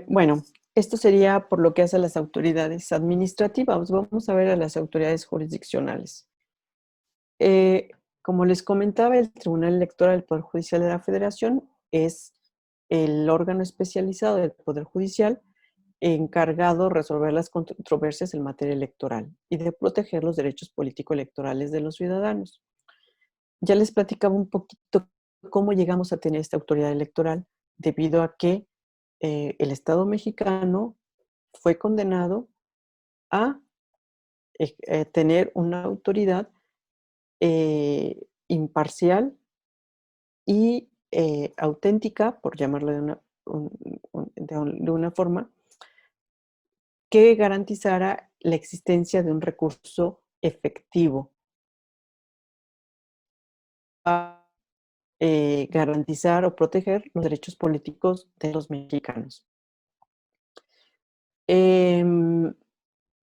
Speaker 2: Bueno, esto sería por lo que hace a las autoridades administrativas. Vamos a ver a las autoridades jurisdiccionales. Como les comentaba, el Tribunal Electoral del Poder Judicial de la Federación es el órgano especializado del Poder Judicial encargado de resolver las controversias en materia electoral y de proteger los derechos político-electorales de los ciudadanos. Ya les platicaba un poquito cómo llegamos a tener esta autoridad electoral, debido a que el Estado mexicano fue condenado a tener una autoridad imparcial y auténtica, por llamarlo de una forma, que garantizara la existencia de un recurso efectivo para garantizar o proteger los derechos políticos de los mexicanos. Em,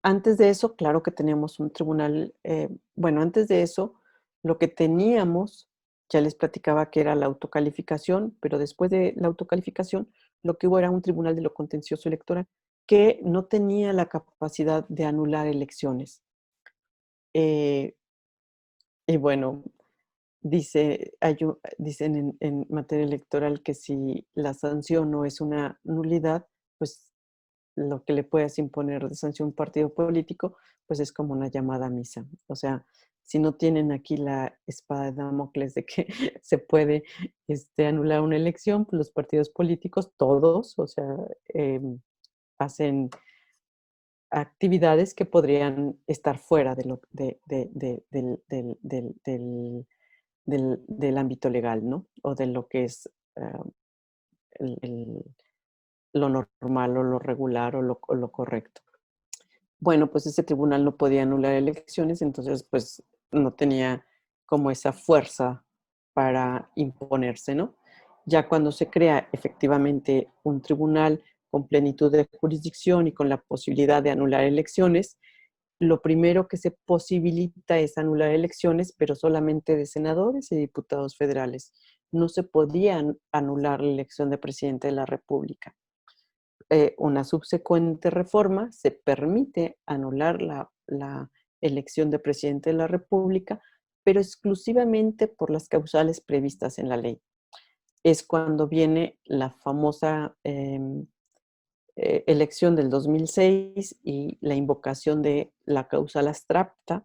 Speaker 2: Antes de eso, claro que teníamos un tribunal, bueno, antes de eso, lo que teníamos, ya les platicaba que era la autocalificación, pero después de la autocalificación, lo que hubo era un tribunal de lo contencioso electoral que no tenía la capacidad de anular elecciones. Eh, y bueno, dicen en materia electoral que si la sanción no es una nulidad, pues lo que le puedas imponer de sanción a un partido político, pues es como una llamada a misa. O sea, si no tienen aquí la espada de Damocles de que se puede anular una elección, pues los partidos políticos, todos, o sea, hacen actividades que podrían estar fuera de lo, del ámbito legal, ¿no? O de lo que es el- el- lo normal o lo regular o lo correcto. Bueno, pues ese tribunal no podía anular elecciones, entonces pues no tenía como esa fuerza para imponerse, ¿no? Ya cuando se crea efectivamente un tribunal con plenitud de jurisdicción y con la posibilidad de anular elecciones, lo primero que se posibilita es anular elecciones, pero solamente de senadores y diputados federales. No se podía anular la elección de presidente de la República. Una subsecuente reforma se permite anular la elección de presidente de la República, pero exclusivamente por las causales previstas en la ley. Es cuando viene la famosa elección del 2006 y la invocación de la causal abstracta.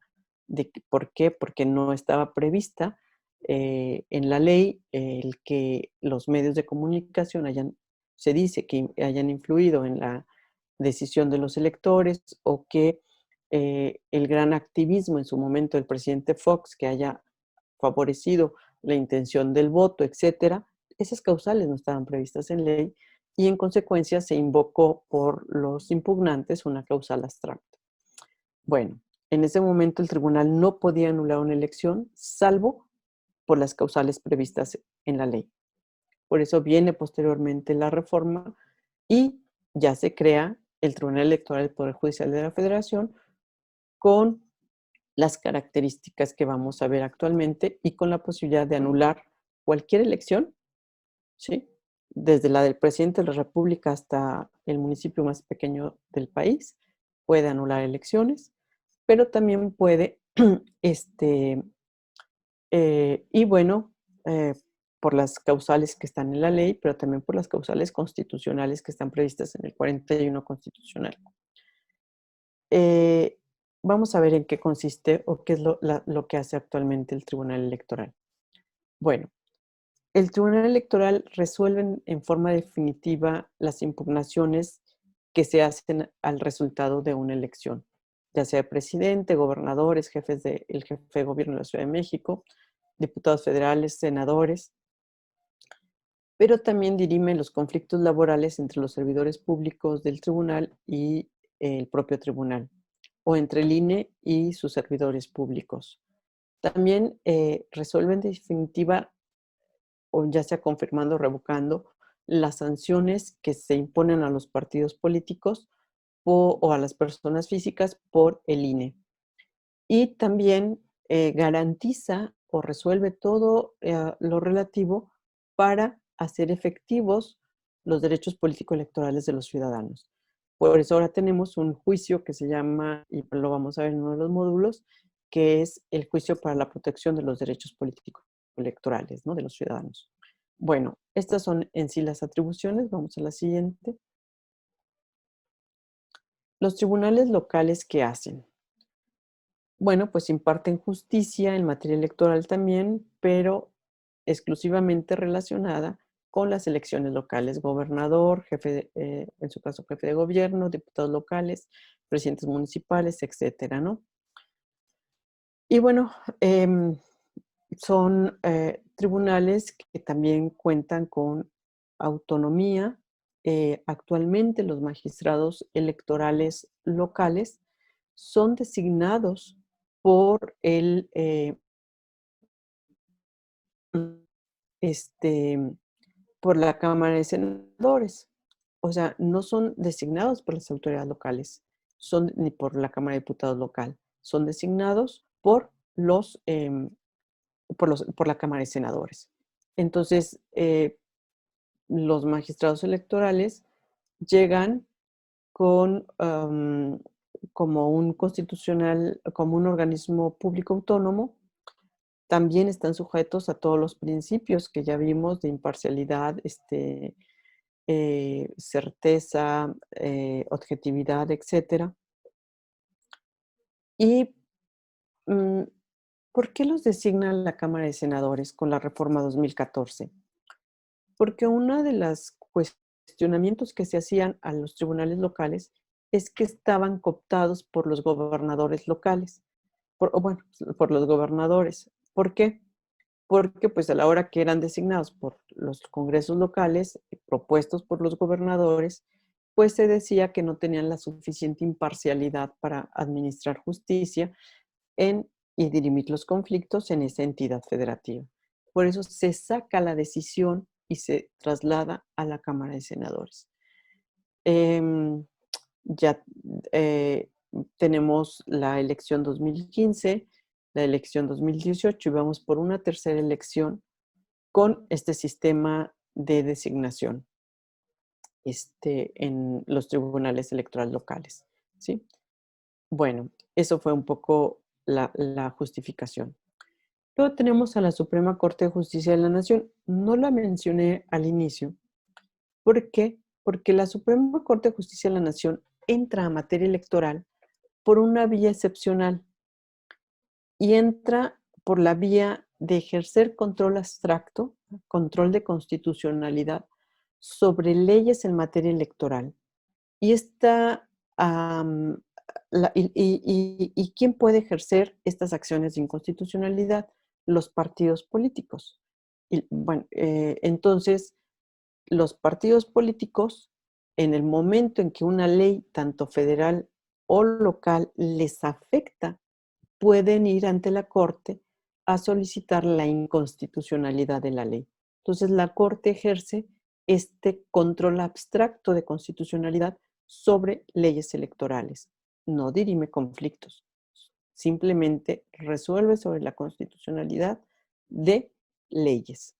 Speaker 2: ¿Por qué? Porque no estaba prevista en la ley el que los medios de comunicación se dice que hayan influido en la decisión de los electores o que el gran activismo en su momento del presidente Fox que haya favorecido la intención del voto, etcétera. Esas causales no estaban previstas en ley y en consecuencia se invocó por los impugnantes una causal abstracta. Bueno, en ese momento el tribunal no podía anular una elección salvo por las causales previstas en la ley. Por eso viene posteriormente la reforma y ya se crea el Tribunal Electoral del Poder Judicial de la Federación con las características que vamos a ver actualmente y con la posibilidad de anular cualquier elección, ¿sí? Desde la del presidente de la República hasta el municipio más pequeño del país, puede anular elecciones, pero también puede, y bueno, por las causales que están en la ley, pero también por las causales constitucionales que están previstas en el 41 constitucional. Eh, Vamos a ver en qué consiste o qué es lo que hace actualmente el Tribunal Electoral. Bueno, el Tribunal Electoral resuelve en forma definitiva las impugnaciones que se hacen al resultado de una elección, ya sea presidente, gobernadores, el jefe de gobierno de la Ciudad de México, diputados federales, senadores, pero también dirime los conflictos laborales entre los servidores públicos del tribunal y el propio tribunal, o entre el INE y sus servidores públicos. También resuelve en definitiva, o ya sea confirmando o revocando, las sanciones que se imponen a los partidos políticos o a las personas físicas por el INE. Y también garantiza o resuelve todo lo relativo para hacer efectivos los derechos político-electorales de los ciudadanos. Por eso ahora tenemos un juicio que se llama, y lo vamos a ver en uno de los módulos, que es el juicio para la protección de los derechos político-electorales, ¿no? De los ciudadanos. Bueno, estas son en sí las atribuciones. Vamos a la siguiente. Los tribunales locales, ¿qué hacen? Bueno, pues imparten justicia en materia electoral también, pero exclusivamente relacionada con las elecciones locales, gobernador, en su caso jefe de gobierno, diputados locales, presidentes municipales, etcétera, ¿no? Y bueno, son tribunales que también cuentan con autonomía. Actualmente los magistrados electorales locales son designados por este, por la Cámara de Senadores. O sea, no son designados por las autoridades locales, ni por la Cámara de Diputados local, son designados por la Cámara de Senadores. Entonces, los magistrados electorales llegan con como un constitucional, como un organismo público autónomo, también están sujetos a todos los principios que ya vimos de imparcialidad, certeza, objetividad, etcétera. Y, mm, ¿por qué los designa la Cámara de Senadores con la reforma 2014? Porque uno de los cuestionamientos que se hacían a los tribunales locales es que estaban cooptados por los gobernadores locales, por los gobernadores. ¿Por qué? Porque pues a la hora que eran designados por los congresos locales, propuestos por los gobernadores, pues se decía que no tenían la suficiente imparcialidad para administrar justicia en, y dirimir los conflictos en esa entidad federativa. Por eso se saca la decisión y se traslada a la Cámara de Senadores. Em, ya tenemos la elección 2015, la elección 2018 y vamos por una tercera elección con este sistema de designación en los tribunales electorales locales, ¿sí? Bueno, eso fue un poco la justificación. Luego tenemos a la Suprema Corte de Justicia de la Nación. No la mencioné al inicio. ¿Por qué? Porque la Suprema Corte de Justicia de la Nación entra a materia electoral por una vía excepcional y entra por la vía de ejercer control abstracto, control de constitucionalidad sobre leyes en materia electoral. Y esta, y quién puede ejercer estas acciones de inconstitucionalidad? Los partidos políticos. Y, bueno, entonces, los partidos políticos, en el momento en que una ley, tanto federal o local, les afecta, pueden ir ante la Corte a solicitar la inconstitucionalidad de la ley. Entonces, la Corte ejerce este control abstracto de constitucionalidad sobre leyes electorales. No dirime conflictos, simplemente resuelve sobre la constitucionalidad de leyes.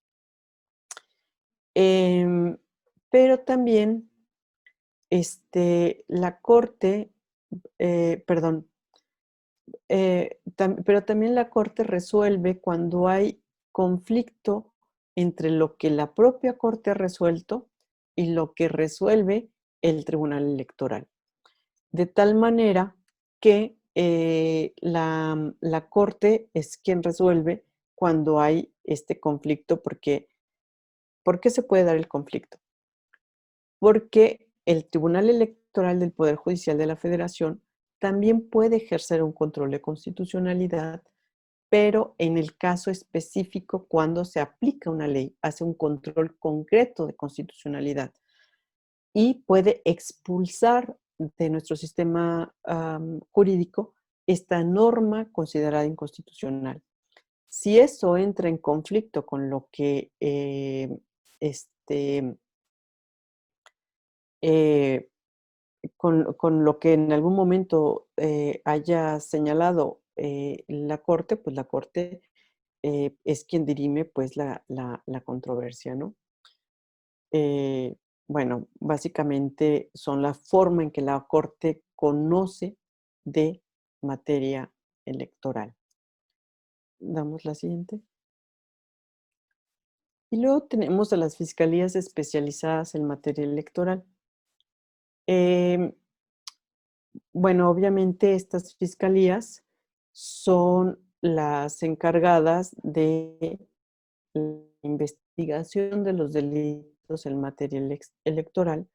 Speaker 2: Em, pero también la Corte, perdón, pero también la Corte resuelve cuando hay conflicto entre lo que la propia Corte ha resuelto y lo que resuelve el Tribunal Electoral. De tal manera que la Corte es quien resuelve cuando hay este conflicto, porque ¿por qué se puede dar el conflicto? Porque el Tribunal Electoral del Poder Judicial de la Federación también puede ejercer un control de constitucionalidad, pero en el caso específico, cuando se aplica una ley, hace un control concreto de constitucionalidad y puede expulsar de nuestro sistema jurídico esta norma considerada inconstitucional. Si eso entra en conflicto con lo que eh, con lo que en algún momento haya señalado la Corte, pues la Corte es quien dirime pues la controversia, ¿no? Eh, bueno, básicamente son la forma en que la Corte conoce de materia electoral. Damos la siguiente. Y luego tenemos a las fiscalías especializadas en materia electoral. Em, Bueno, obviamente estas fiscalías son las encargadas de la investigación de los delitos en materia electoral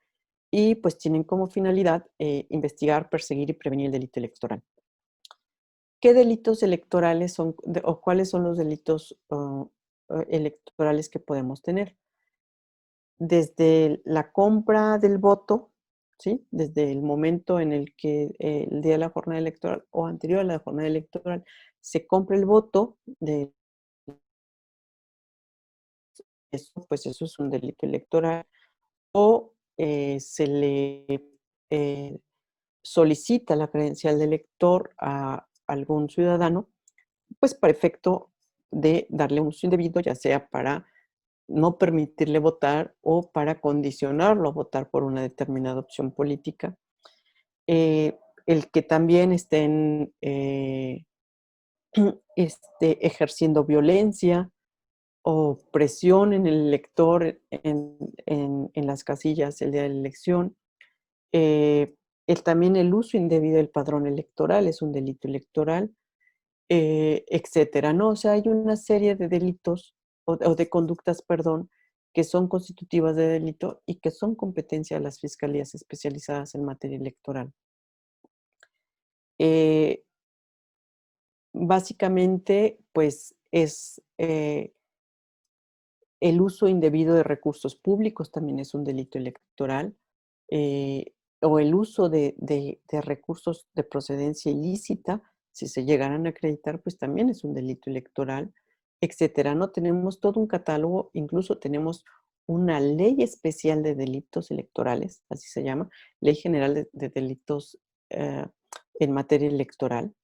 Speaker 2: y pues tienen como finalidad investigar, perseguir y prevenir el delito electoral. ¿Qué delitos electorales son o cuáles son los delitos electorales que podemos tener? Desde la compra del voto, ¿sí? Desde el momento en el que el día de la jornada electoral o anterior a la jornada electoral se compra el voto, eso, pues eso es un delito electoral, o se le solicita la credencial de elector a algún ciudadano, pues para efecto de darle un uso indebido, ya sea para no permitirle votar o para condicionarlo a votar por una determinada opción política. El que también estén ejerciendo violencia o presión en el elector en las casillas el día de la elección. También el uso indebido del padrón electoral es un delito electoral, etcétera, ¿no? O sea, hay una serie de delitos o de conductas, perdón, que son constitutivas de delito y que son competencia de las fiscalías especializadas en materia electoral. Eh, Básicamente, pues es el uso indebido de recursos públicos también es un delito electoral, eh, o el uso de recursos de procedencia ilícita, si se llegaran a acreditar, pues también es un delito electoral, etcétera, ¿no? Tenemos todo un catálogo, incluso tenemos una ley especial de delitos electorales, así se llama, Ley General de Delitos en materia electoral,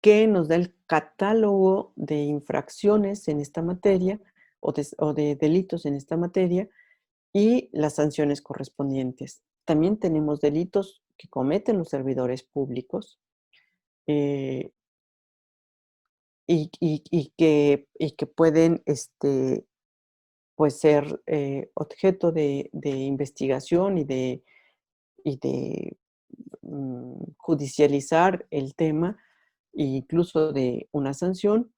Speaker 2: que nos da el catálogo de infracciones en esta materia o de delitos en esta materia y las sanciones correspondientes. También tenemos delitos que cometen los servidores públicos eh, y que pueden pues ser objeto de investigación y de judicializar el tema e incluso de una sanción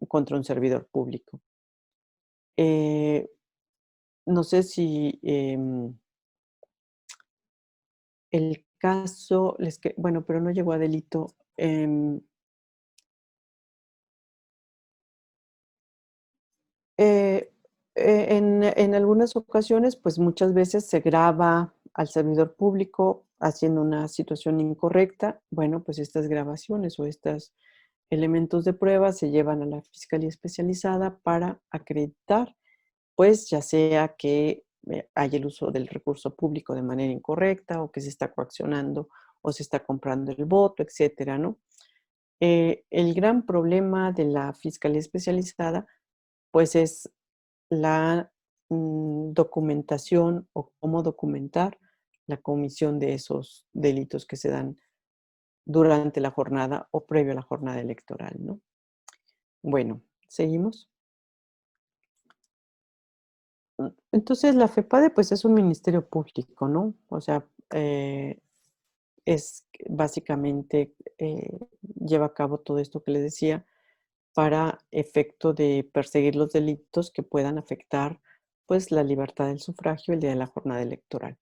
Speaker 2: contra un servidor público. Eh, no sé si el caso, bueno, pero no llegó a delito. Eh, en algunas ocasiones, pues muchas veces se graba al servidor público haciendo una situación incorrecta. Bueno, pues estas grabaciones o estos elementos de prueba se llevan a la fiscalía especializada para acreditar, pues ya sea que hay el uso del recurso público de manera incorrecta o que se está coaccionando o se está comprando el voto, etcétera, ¿no? El gran problema de la fiscalía especializada, pues es la documentación o cómo documentar la comisión de esos delitos que se dan durante la jornada o previo a la jornada electoral, ¿no? Bueno, seguimos. Entonces, la FEPADE, pues, es un ministerio público, ¿no? O sea, es básicamente, lleva a cabo todo esto que les decía para efecto de perseguir los delitos que puedan afectar, pues, la libertad del sufragio el día de la jornada electoral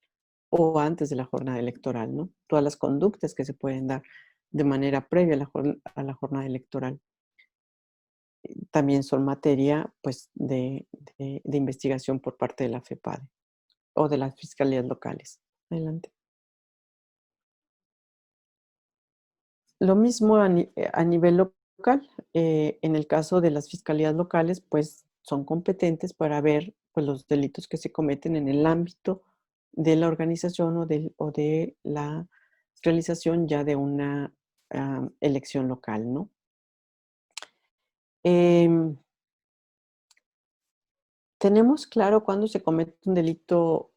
Speaker 2: o antes de la jornada electoral, ¿no? Todas las conductas que se pueden dar de manera previa a la jornada electoral también son materia, pues, de investigación por parte de la FEPADE o de las fiscalías locales. Adelante. Lo mismo a nivel local, en el caso de las fiscalías locales, pues, son competentes para ver, pues, los delitos que se cometen en el ámbito de la organización o de la realización ya de una, elección local, ¿no? Em, ¿Tenemos claro cuándo se comete un delito,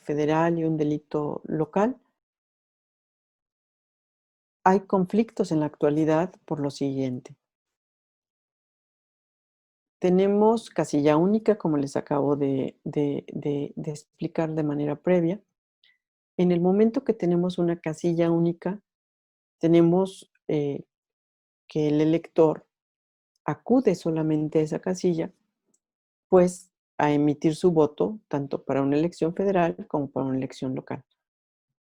Speaker 2: federal y un delito local? Hay conflictos en la actualidad por lo siguiente. Tenemos casilla única, como les acabo de explicar de manera previa. En el momento que tenemos una casilla única, tenemos que el elector acude solamente a esa casilla, pues a emitir su voto, tanto para una elección federal como para una elección local.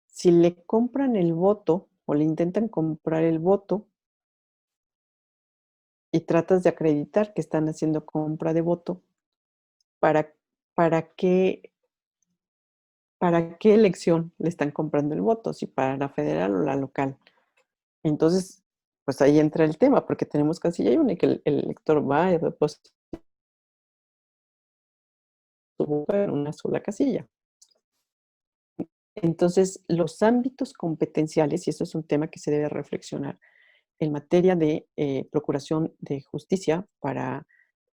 Speaker 2: Si le compran el voto o le intentan comprar el voto y tratas de acreditar que están haciendo compra de voto, ¿para, para qué ¿para qué elección le están comprando el voto? ¿Si para la federal o la local? Entonces, pues ahí entra el tema, porque tenemos casilla única, el elector va y deposita su voto en una sola casilla. Entonces, los ámbitos competenciales, y eso es un tema que se debe reflexionar, en materia de procuración de justicia para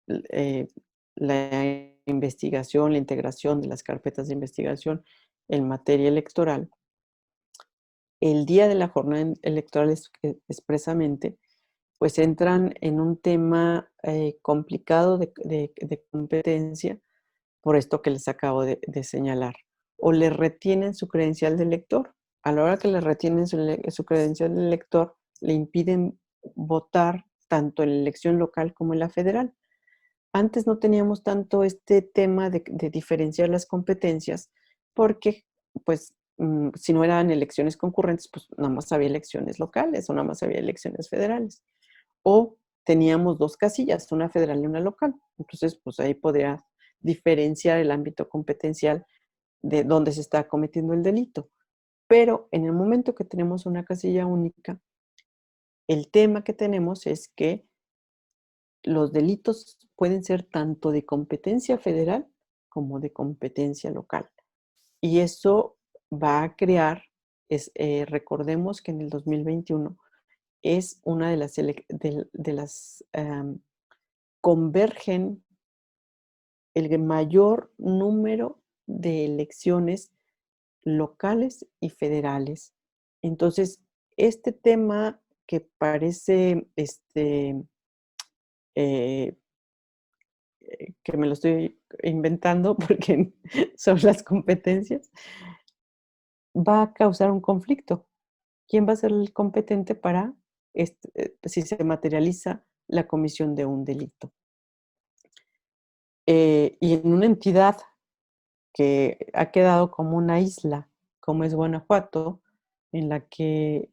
Speaker 2: eh, la investigación, la integración de las carpetas de investigación en materia electoral, el día de la jornada electoral expresamente, pues entran en un tema complicado de competencia por esto que les acabo de señalar. O le retienen su credencial de elector. A la hora que le retienen su credencial de elector, le impiden votar tanto en la elección local como en la federal. Antes no teníamos tanto este tema de diferenciar las competencias porque, pues, si no eran elecciones concurrentes, pues nada más había elecciones locales o nada más había elecciones federales. O teníamos dos casillas, una federal y una local. Entonces, pues ahí podría diferenciar el ámbito competencial de dónde se está cometiendo el delito. Pero en el momento que tenemos una casilla única, el tema que tenemos es que los delitos pueden ser tanto de competencia federal como de competencia local. Y eso va a crear, recordemos que en el 2021 es una de las convergen el mayor número de elecciones locales y federales. Entonces, este tema que parece eh, que me lo estoy inventando porque son las competencias, va a causar un conflicto. ¿Quién va a ser el competente para si se materializa la comisión de un delito? Y en una entidad que ha quedado como una isla, como es Guanajuato, en la que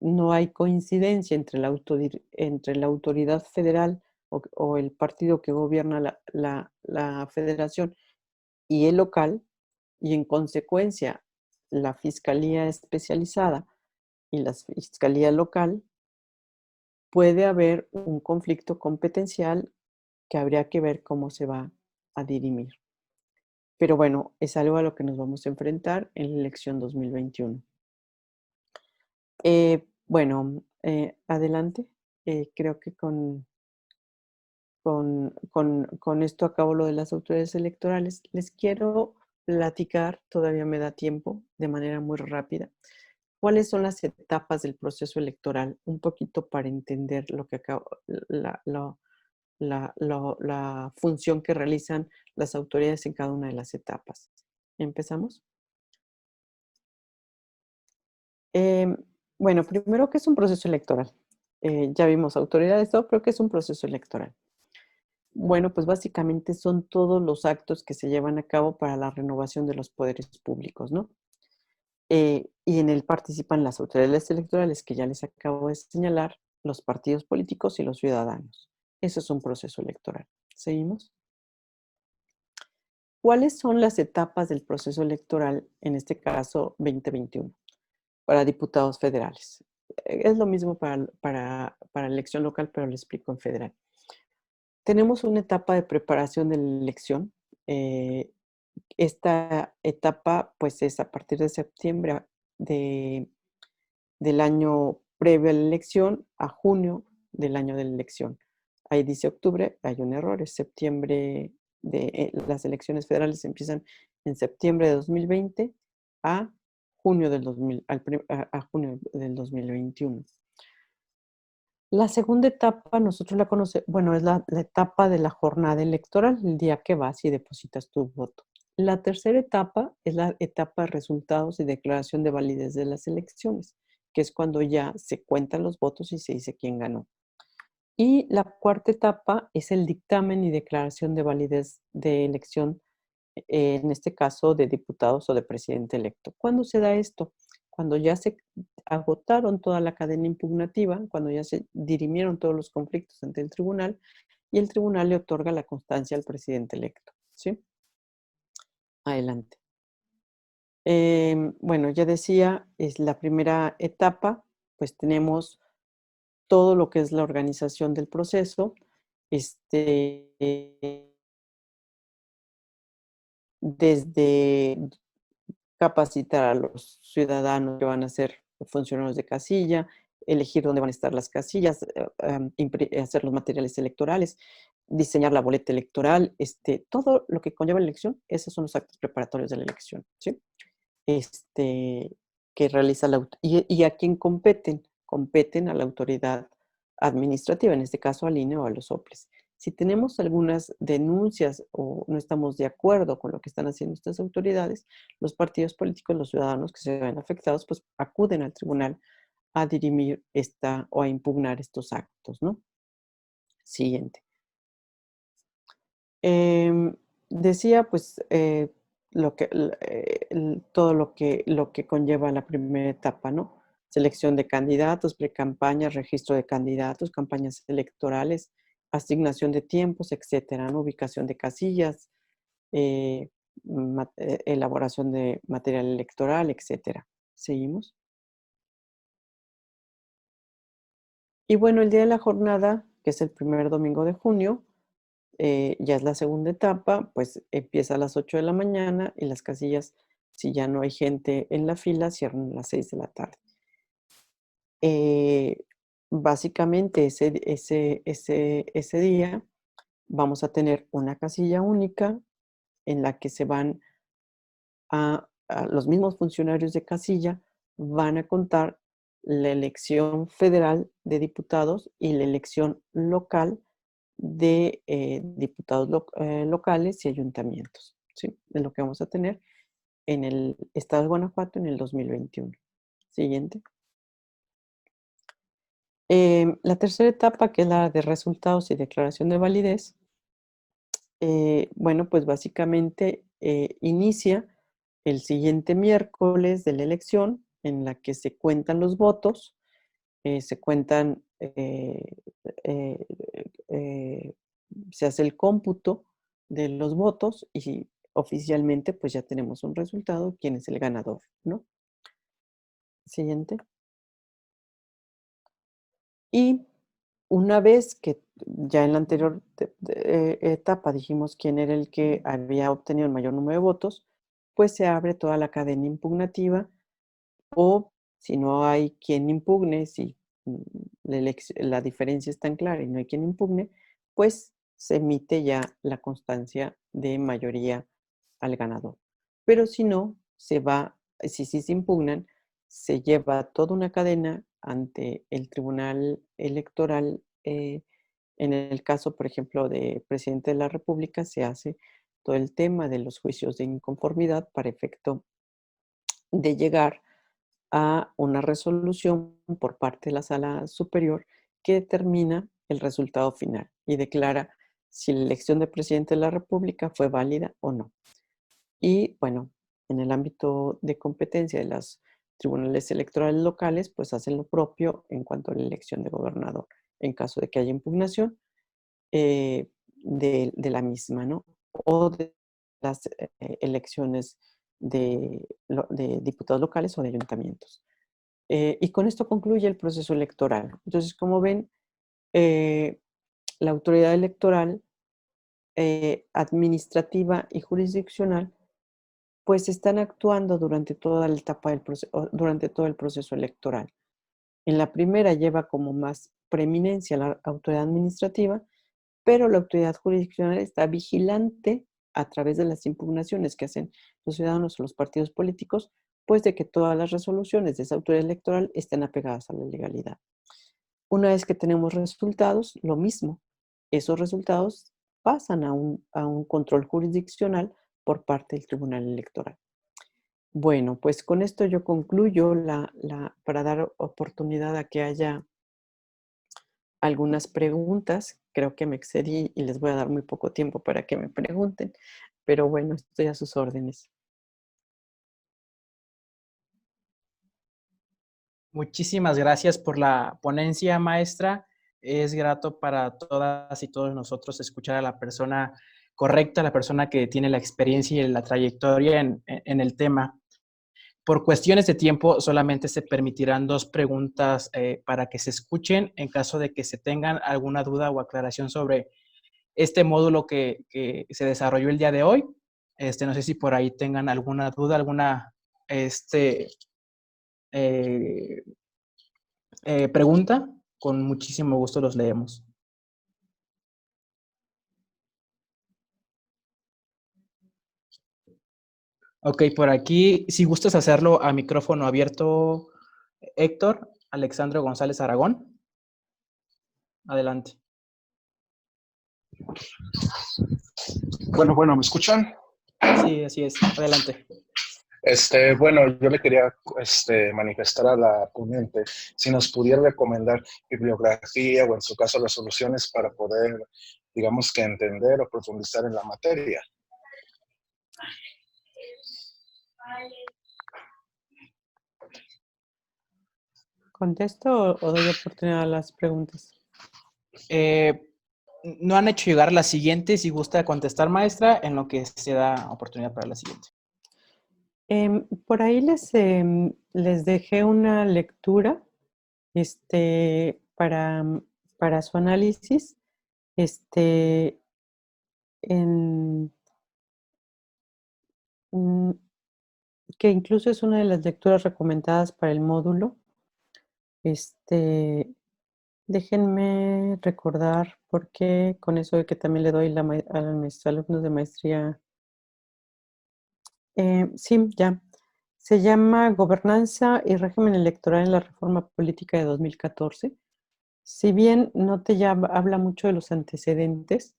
Speaker 2: no hay coincidencia entre la autoridad federal o el partido que gobierna la federación y el local, y en consecuencia la fiscalía especializada y la fiscalía local, puede haber un conflicto competencial que habría que ver cómo se va a dirimir. Pero bueno, es algo a lo que nos vamos a enfrentar en la elección 2021. Adelante. Creo que con esto acabo lo de las autoridades electorales. Les quiero platicar, todavía me da tiempo, de manera muy rápida, cuáles son las etapas del proceso electoral, un poquito para entender lo que acabo, la función que realizan las autoridades en cada una de las etapas. ¿Empezamos? Em, bueno, primero, ¿qué es un proceso electoral? Ya vimos autoridades, todo, pero ¿qué es un proceso electoral? Bueno, pues básicamente son todos los actos que se llevan a cabo para la renovación de los poderes públicos, ¿no? Y en él participan las autoridades electorales que ya les acabo de señalar, los partidos políticos y los ciudadanos. Eso es un proceso electoral. ¿Seguimos? ¿Cuáles son las etapas del proceso electoral, en este caso 2021, para diputados federales? Es lo mismo para elección local, pero lo explico en federal. Tenemos una etapa de preparación de la elección. Esta etapa, pues, es a partir de septiembre de del año previo a la elección a junio del año de la elección. Ahí dice octubre, hay un error, es septiembre las elecciones federales empiezan en septiembre de 2020 a junio del 2000, a junio del 2021. La segunda etapa nosotros la conocemos, bueno, es la etapa de la jornada electoral, el día que vas y depositas tu voto. La tercera etapa es la etapa de resultados y declaración de validez de las elecciones, que es cuando ya se cuentan los votos y se dice quién ganó. Y la cuarta etapa es el dictamen y declaración de validez de elección, en este caso de diputados o de presidente electo. ¿Cuándo se da esto? Cuando ya se agotaron toda la cadena impugnativa, cuando ya se dirimieron todos los conflictos ante el tribunal y el tribunal le otorga la constancia al presidente electo. ¿Sí? Adelante. Bueno, ya decía, es la primera etapa, pues tenemos todo lo que es la organización del proceso, desde capacitar a los ciudadanos que van a ser funcionarios de casilla, elegir dónde van a estar las casillas, hacer los materiales electorales, diseñar la boleta electoral, todo lo que conlleva la elección, esos son los actos preparatorios de la elección, ¿sí? Que realiza y a quién competen, competen a la autoridad administrativa, en este caso al INE o a los soples. Si tenemos algunas denuncias o no estamos de acuerdo con lo que están haciendo estas autoridades, los partidos políticos, los ciudadanos que se ven afectados, pues acuden al tribunal a dirimir o a impugnar estos actos, ¿no? Siguiente. Decía, pues, todo lo que conlleva la primera etapa, ¿no? Selección de candidatos, precampañas, registro de candidatos, campañas electorales, asignación de tiempos, etcétera, ¿no? Ubicación de casillas, eh, elaboración de material electoral, etcétera. ¿Seguimos? Y bueno, el día de la jornada, que es el primer domingo de junio, ya es la segunda etapa, pues empieza a las 8 de la mañana y las casillas, si ya no hay gente en la fila, cierran a las 6 de la tarde. Eh, Básicamente ese día vamos a tener una casilla única en la que se van a los mismos funcionarios de casilla, van a contar la elección federal de diputados y la elección local de diputados locales y ayuntamientos, ¿sí? Es lo que vamos a tener en el estado de Guanajuato en el 2021. Siguiente. La tercera etapa, que es la de resultados y declaración de validez, bueno, pues básicamente inicia el siguiente miércoles de la elección en la que se cuentan los votos, se cuentan, eh, eh, se hace el cómputo de los votos y oficialmente pues ya tenemos un resultado, quién es el ganador, ¿no? Siguiente. Y una vez que ya en la anterior etapa dijimos quién era el que había obtenido el mayor número de votos, pues se abre toda la cadena impugnativa o si no hay quien impugne, si mm, la diferencia es tan clara y no hay quien impugne, pues se emite ya la constancia de mayoría al ganador. Pero si no, si sí se impugnan, se lleva toda una cadena ante el Tribunal Electoral. En el caso, por ejemplo, de presidente de la República, se hace todo el tema de los juicios de inconformidad para efecto de llegar a una resolución por parte de la Sala Superior que determina el resultado final y declara si la elección de presidente de la República fue válida o no. Y bueno, en el ámbito de competencia de los tribunales electorales locales, pues hacen lo propio en cuanto a la elección de gobernador, en caso de que haya impugnación de la misma, ¿no? O de las elecciones de diputados locales o de ayuntamientos. Y con esto concluye el proceso electoral. Entonces, como ven, eh, la autoridad electoral administrativa y jurisdiccional, pues están actuando durante toda la etapa del proceso, durante todo el proceso electoral. En la primera lleva como más preeminencia la autoridad administrativa, pero la autoridad jurisdiccional está vigilante a través de las impugnaciones que hacen los ciudadanos o los partidos políticos, pues de que todas las resoluciones de esa autoridad electoral estén apegadas a la legalidad. Una vez que tenemos resultados, lo mismo, esos resultados pasan a un control jurisdiccional por parte del Tribunal Electoral. Bueno, pues con esto yo concluyo para dar oportunidad a que haya algunas preguntas. Creo que me excedí y les voy a dar muy poco tiempo para que me pregunten, pero bueno, estoy a sus órdenes.
Speaker 3: Muchísimas gracias por la ponencia, maestra. Es grato para todas y todos nosotros escuchar a la persona correcta, la persona que tiene la experiencia y la trayectoria en el tema. Por cuestiones de tiempo, solamente se permitirán 2 preguntas para que se escuchen en caso de que se tengan alguna duda o aclaración sobre este módulo que se desarrolló el día de hoy. No sé si por ahí tengan alguna duda, alguna eh, pregunta. Con muchísimo gusto los leemos. Ok, por aquí, si gustas hacerlo a micrófono abierto, Héctor Alexandro González Aragón. Adelante.
Speaker 4: Bueno, ¿me escuchan?
Speaker 3: Sí, así es. Adelante.
Speaker 4: Bueno, yo le quería manifestar a la ponente si nos pudiera recomendar bibliografía o en su caso las soluciones para poder, digamos que entender o profundizar en la materia.
Speaker 1: ¿Contesto o doy oportunidad a las preguntas?
Speaker 3: No han hecho llegar la siguiente. Si gusta contestar, maestra, en lo que se da oportunidad para la siguiente.
Speaker 1: Por ahí les dejé una lectura para, para su análisis, este, en, mm, que incluso es una de las lecturas recomendadas para el módulo. Este, Déjenme recordar, porque con eso de que también le doy a mis alumnos de maestría. Sí, ya. Se llama Gobernanza y régimen electoral en la reforma política de 2014. Si bien no te habla mucho de los antecedentes,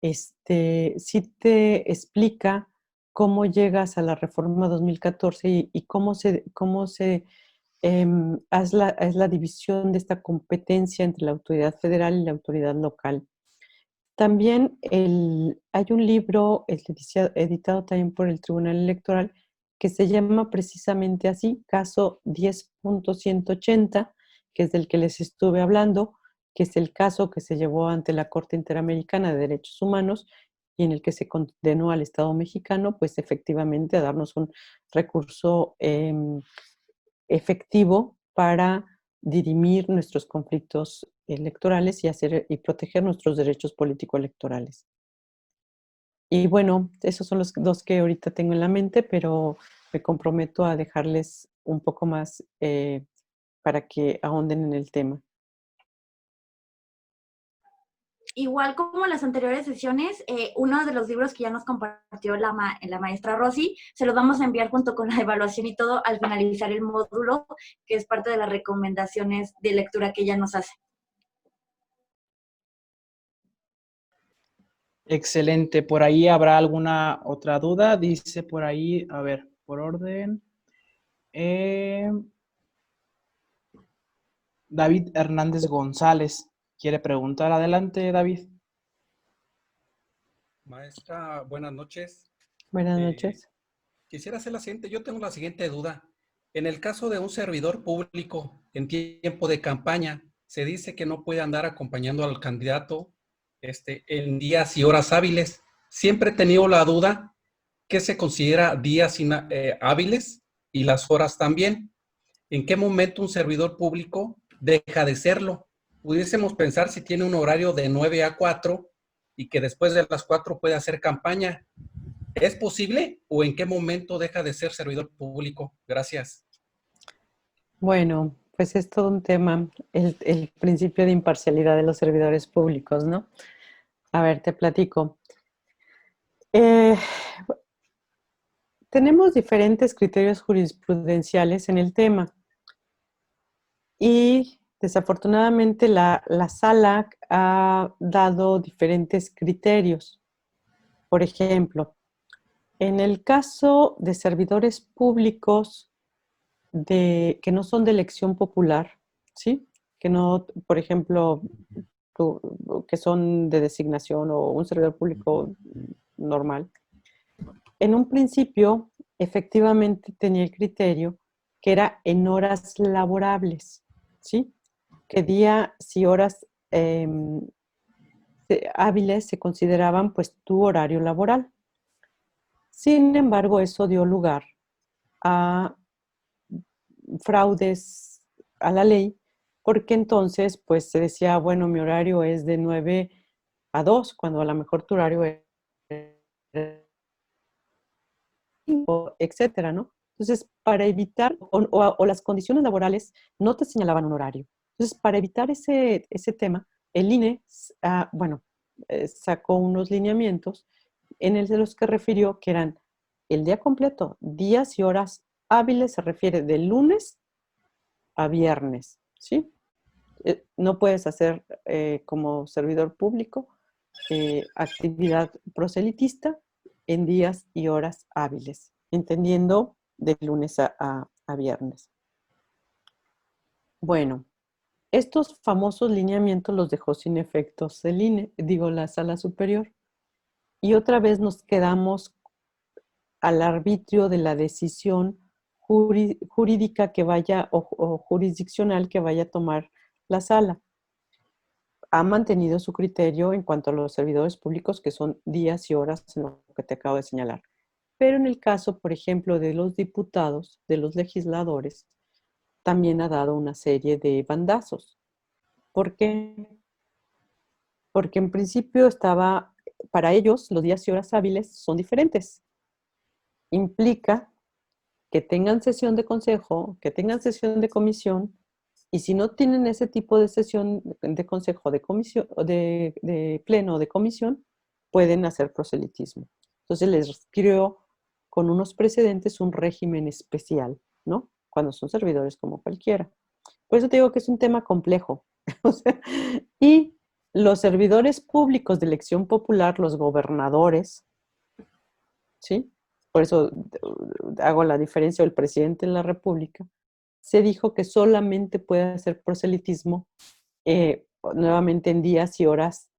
Speaker 1: sí te explica cómo llegas a la reforma 2014 y cómo es la división de esta competencia entre la autoridad federal y la autoridad local. También hay un libro editado también por el Tribunal Electoral que se llama precisamente así, caso 10.180, que es del que les estuve hablando, que es el caso que se llevó ante la Corte Interamericana de Derechos Humanos y en el que se condenó al Estado mexicano, pues efectivamente a darnos un recurso efectivo para dirimir nuestros conflictos electorales y proteger nuestros derechos político-electorales. Y bueno, esos son los dos que ahorita tengo en la mente, pero me comprometo a dejarles un poco más para que ahonden en el tema.
Speaker 5: Igual como en las anteriores sesiones, uno de los libros que ya nos compartió la maestra Rosy, se los vamos a enviar junto con la evaluación y todo al finalizar el módulo, que es parte de las recomendaciones de lectura que ella nos hace.
Speaker 3: Excelente. ¿Por ahí habrá alguna otra duda? Dice por ahí, a ver, por orden. David Hernández González quiere preguntar. Adelante, David.
Speaker 6: Maestra, buenas noches.
Speaker 1: Buenas noches.
Speaker 6: Quisiera hacer la siguiente, yo tengo la siguiente duda. En el caso de un servidor público en tiempo de campaña, se dice que no puede andar acompañando al candidato en días y horas hábiles. Siempre he tenido la duda qué se considera días hábiles y las horas también. ¿En qué momento un servidor público deja de serlo? Pudiésemos pensar si tiene un horario de 9 a 4 y que después de las 4 puede hacer campaña. ¿Es posible o en qué momento deja de ser servidor público? Gracias.
Speaker 1: Bueno, pues es todo un tema, el principio de imparcialidad de los servidores públicos, ¿no? A ver, te platico. Tenemos diferentes criterios jurisprudenciales en el tema y desafortunadamente la sala ha dado diferentes criterios. Por ejemplo, en el caso de servidores públicos que no son de elección popular, ¿sí? Que no, por ejemplo, que son de designación o un servidor público normal. En un principio, efectivamente tenía el criterio que era en horas laborables, ¿sí? Que días y horas hábiles se consideraban pues tu horario laboral. Sin embargo, eso dio lugar a fraudes a la ley, porque entonces pues se decía, bueno, mi horario es de 9 a 2, cuando a lo mejor tu horario es etcétera, ¿no? Entonces, para evitar, o las condiciones laborales no te señalaban un horario. Entonces, para evitar ese tema, el INE, sacó unos lineamientos en los que refirió que eran el día completo, días y horas hábiles, se refiere de lunes a viernes, ¿sí?
Speaker 2: No puedes hacer como servidor público actividad proselitista en días y horas hábiles, entendiendo de lunes a viernes. Bueno, estos famosos lineamientos los dejó sin efectos el INE, digo, la Sala Superior. Y otra vez nos quedamos al arbitrio de la decisión jurídica que vaya o jurisdiccional que vaya a tomar la sala. Ha mantenido su criterio en cuanto a los servidores públicos, que son días y horas en lo que te acabo de señalar. Pero en el caso, por ejemplo, de los diputados, de los legisladores, también ha dado una serie de bandazos. ¿Por qué? Porque en principio para ellos, los días y horas hábiles son diferentes. Implica que tengan sesión de consejo, que tengan sesión de comisión, y si no tienen ese tipo de sesión de consejo, de comisión, de pleno o de comisión, pueden hacer proselitismo. Entonces les creó con unos precedentes un régimen especial, ¿no? Cuando son servidores como cualquiera. Por eso te digo que es un tema complejo. Y los servidores públicos de elección popular, los gobernadores, ¿sí? Por eso hago la diferencia, el presidente de la República, se dijo que solamente puede hacer proselitismo nuevamente en días y horas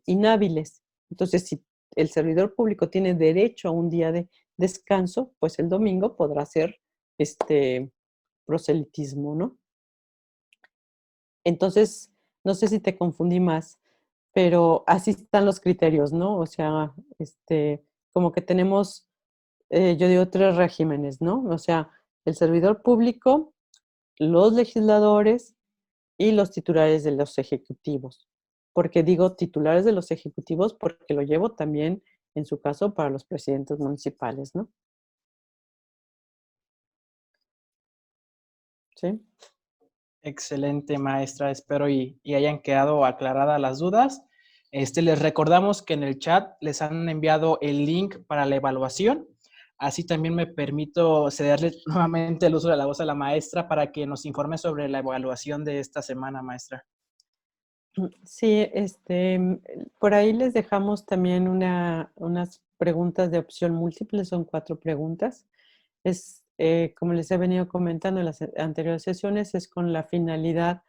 Speaker 2: inhábiles. Entonces, si el servidor público tiene derecho a un día de descanso, pues el domingo podrá hacer proselitismo, ¿no? Entonces, no sé si te confundí más, pero así están los criterios, ¿no? O sea, como que tenemos, yo digo, 3 regímenes, ¿no? O sea, el servidor público, los legisladores y los titulares de los ejecutivos. ¿Por qué digo titulares de los ejecutivos? Porque lo llevo también, en su caso, para los presidentes municipales, ¿no? ¿Sí?
Speaker 3: Excelente, maestra. Espero y hayan quedado aclaradas las dudas. Les recordamos que en el chat les han enviado el link para la evaluación. Así también me permito cederle nuevamente el uso de la voz a la maestra para que nos informe sobre la evaluación de esta semana, maestra.
Speaker 2: Sí, por ahí les dejamos también unas preguntas de opción múltiple, son 4 preguntas. Como les he venido comentando en las anteriores sesiones, es con la finalidad,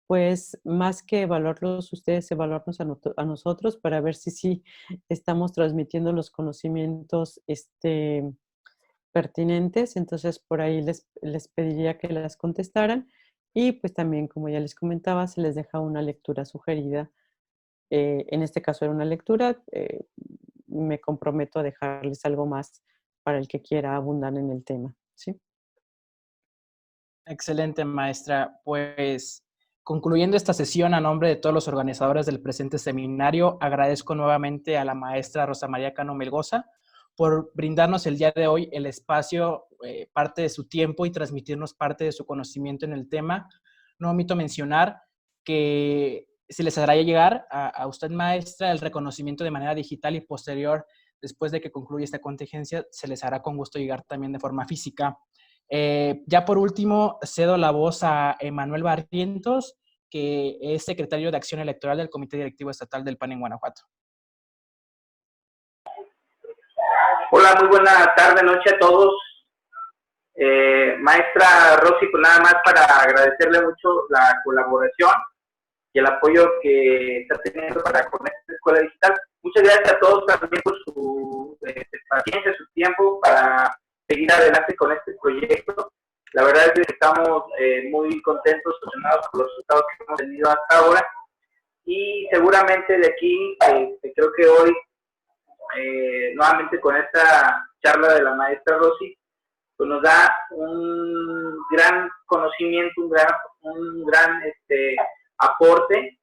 Speaker 2: pues, más que evaluarlos ustedes, evaluarnos a nosotros para ver si sí estamos transmitiendo los conocimientos pertinentes. Entonces, por ahí les pediría que las contestaran. Y pues también, como ya les comentaba, se les deja una lectura sugerida. En este caso era una lectura. Me comprometo a dejarles algo más para el que quiera abundar en el tema, ¿sí?
Speaker 3: Excelente, maestra. Pues concluyendo esta sesión a nombre de todos los organizadores del presente seminario, agradezco nuevamente a la maestra Rosa María Cano Melgoza por brindarnos el día de hoy el espacio, parte de su tiempo y transmitirnos parte de su conocimiento en el tema. No omito mencionar que se les hará llegar a usted, maestra, el reconocimiento de manera digital y posterior, después de que concluya esta contingencia, se les hará con gusto llegar también de forma física. Ya por último, cedo la voz a Emanuel Barrientos, que es secretario de Acción Electoral del Comité Directivo Estatal del PAN en Guanajuato.
Speaker 7: Hola, muy buena tarde, noche a todos. Maestra Rosy, pues nada más para agradecerle mucho la colaboración y el apoyo que está teniendo para con esta escuela digital. Muchas gracias a todos también por su paciencia, su tiempo para seguir adelante con este proyecto. La verdad es que estamos muy contentos, emocionados por los resultados que hemos tenido hasta ahora y seguramente de aquí, creo que hoy, nuevamente con esta charla de la maestra Rosy, pues nos da un gran conocimiento, un gran aporte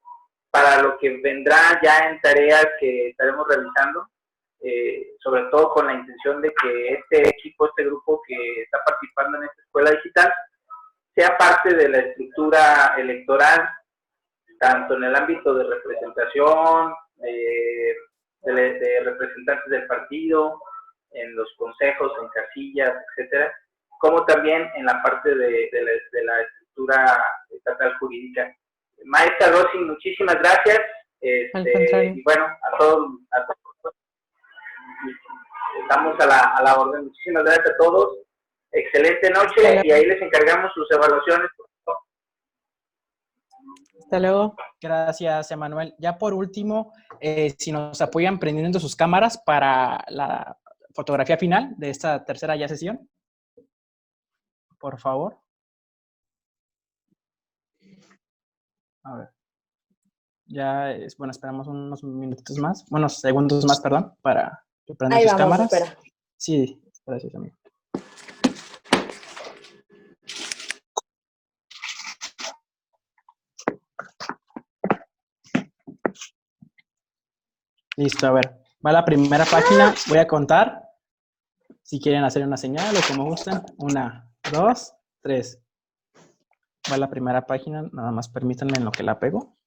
Speaker 7: para lo que vendrá ya en tareas que estaremos realizando, sobre todo con la intención de que este equipo, este grupo que está participando en esta escuela digital, sea parte de la estructura electoral, tanto en el ámbito de representación, de representantes del partido, en los consejos, en casillas, etcétera, como también en la parte de la estructura estatal jurídica. Maestra Rosy, muchísimas gracias.
Speaker 2: Al contrario.
Speaker 7: Y bueno, a todos estamos a la orden. Muchísimas gracias a todos. Excelente noche y ahí les encargamos sus evaluaciones.
Speaker 2: Hasta luego.
Speaker 3: Gracias, Emanuel. Ya por último, si nos apoyan prendiendo sus cámaras para la fotografía final de esta tercera ya sesión. Por favor. A ver. Ya es, bueno, esperamos unos minutitos más, unos segundos más, perdón, para que prendan sus cámaras. Espera. Sí, gracias, amigo. Listo, a ver. Va la primera página. Voy a contar. Si quieren hacer una señal o como gusten. 1, 2, 3. Va la primera página. Nada más permítanme en lo que la pego.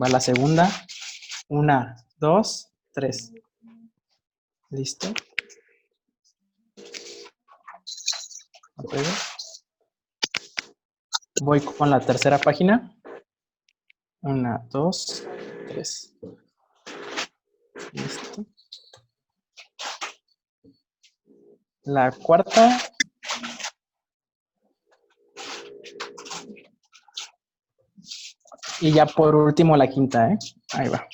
Speaker 3: Va la segunda. 1, 2, 3. Listo. La pego. Voy con la tercera página. 1, 2, 3. Listo. La cuarta. Y ya por último la quinta, ¿eh? Ahí va.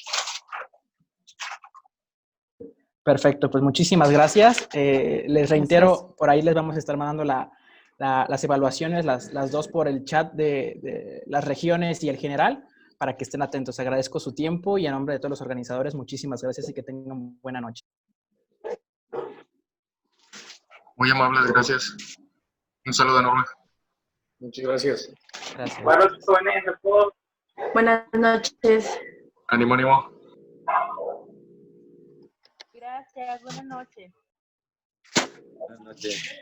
Speaker 3: Perfecto, pues muchísimas gracias. Les reitero, gracias. Por ahí les vamos a estar mandando las evaluaciones, las dos por el chat de las regiones y el general, para que estén atentos. Agradezco su tiempo y a nombre de todos los organizadores, muchísimas gracias y que tengan buena noche.
Speaker 8: Muy amables, gracias. Un saludo enorme.
Speaker 4: Muchas gracias.
Speaker 3: Gracias.
Speaker 7: Buenas noches, jóvenes, a todos.
Speaker 5: Buenas noches.
Speaker 8: Ánimo, ánimo.
Speaker 9: Gracias, buenas noches.
Speaker 10: Buenas noches.